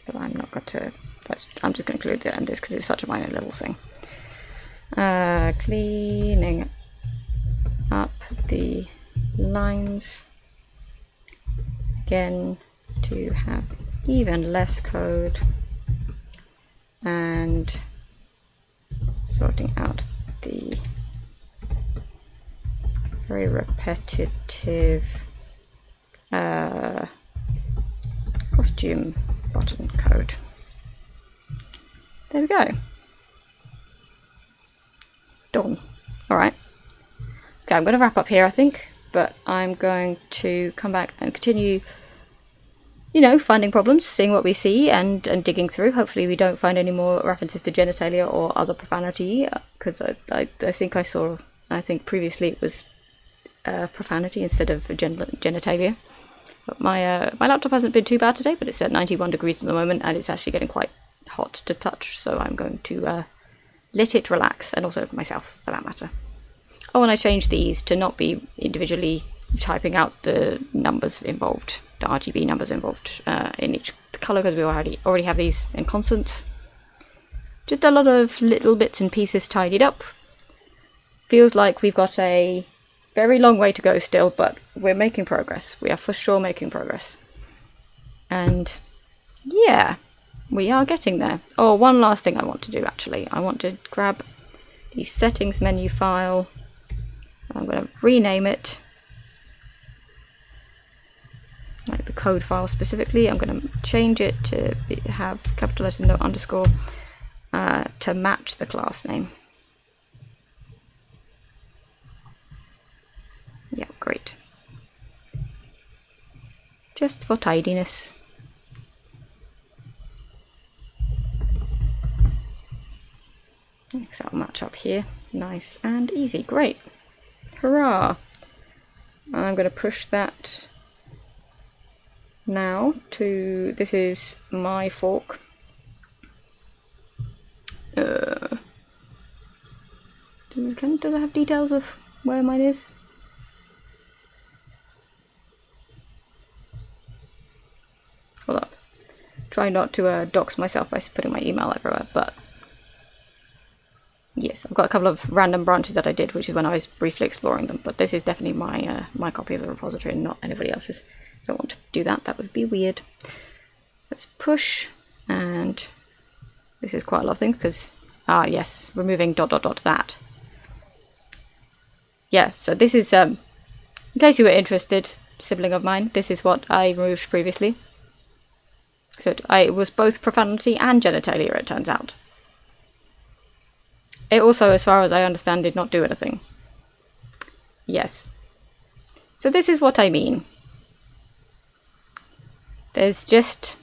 but I'm not going to. I'm just going to include it in this because it's such a minor little thing. Cleaning up the lines again to have even less code, and sorting out the very repetitive costume button code. There we go. Done. Alright. Okay, I'm going to wrap up here, I think, but I'm going to come back and continue, you know, finding problems, seeing what we see, and digging through. Hopefully we don't find any more references to genitalia or other profanity, because I think I think previously it was profanity instead of genitalia. But my laptop hasn't been too bad today, but it's at 91 degrees at the moment, and it's actually getting quite hot to touch, so I'm going to let it relax, and also myself for that matter. Oh, and I changed these to not be individually typing out the numbers involved, the RGB numbers involved in each colour, because we already have these in constants. Just a lot of little bits and pieces tidied up. Feels like we've got a very long way to go still, but we're making progress. We are for sure making progress. And yeah, we are getting there. Oh, one last thing I want to do actually. I want to grab the settings menu file. I'm going to rename it, like the code file specifically. I'm going to change it to have capital letters, no underscore, to match the class name. Yeah, great. Just for tidiness. So that'll match up here. Nice and easy. Great. Hurrah! I'm going to push that now to, this is my fork. Does it have details of where mine is? Hold up. Try not to dox myself by putting my email everywhere, but yes, I've got a couple of random branches that I did, which is when I was briefly exploring them, but this is definitely my my copy of the repository and not anybody else's. I don't want to do that, that would be weird. Let's push, and this is quite a lot of things because, yes, removing ... that. Yeah, so this is, in case you were interested, sibling of mine, this is what I removed previously. So it was both profanity and genitalia, it turns out. It also, as far as I understand, did not do anything. Yes. So this is what I mean. There's just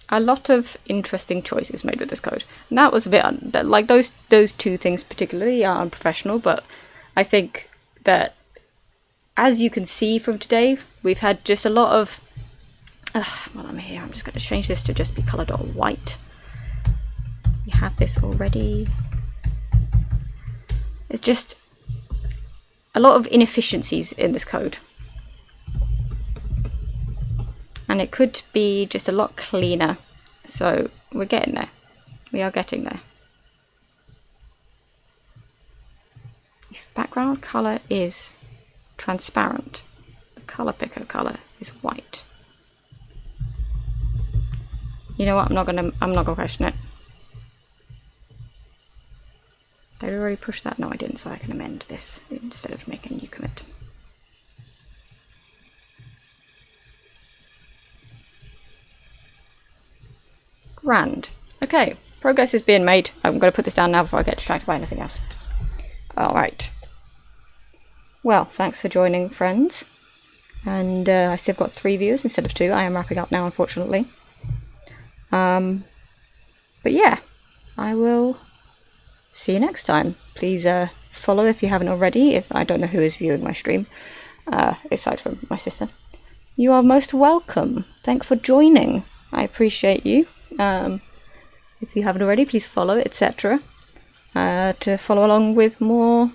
a lot of interesting choices made with this code. And that was a bit, like those two things particularly are unprofessional, but I think that, as you can see from today, we've had just a lot of, while I'm here, I'm just going to change this to just be coloured all white. We have this already. It's just a lot of inefficiencies in this code. And it could be just a lot cleaner. So we're getting there. We are getting there. If background colour is transparent, the colour picker colour is white. You know what? I'm not gonna question it. Did I already push that? No, I didn't, so I can amend this instead of making a new commit. Grand. Okay, progress is being made. I'm going to put this down now before I get distracted by anything else. Alright. Well, thanks for joining, friends. And I see I've got 3 viewers instead of 2. I am wrapping up now, unfortunately. But yeah, I will see you next time. Please follow if you haven't already. If I don't know who is viewing my stream, aside from my sister. You are most welcome. Thanks for joining. I appreciate you. If you haven't already, please follow, etc. To follow along with more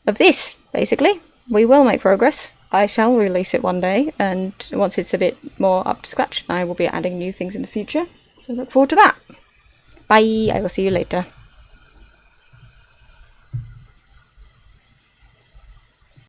of this, basically. We will make progress. I shall release it one day, and once it's a bit more up to scratch, I will be adding new things in the future. So look forward to that. Bye, I will see you later.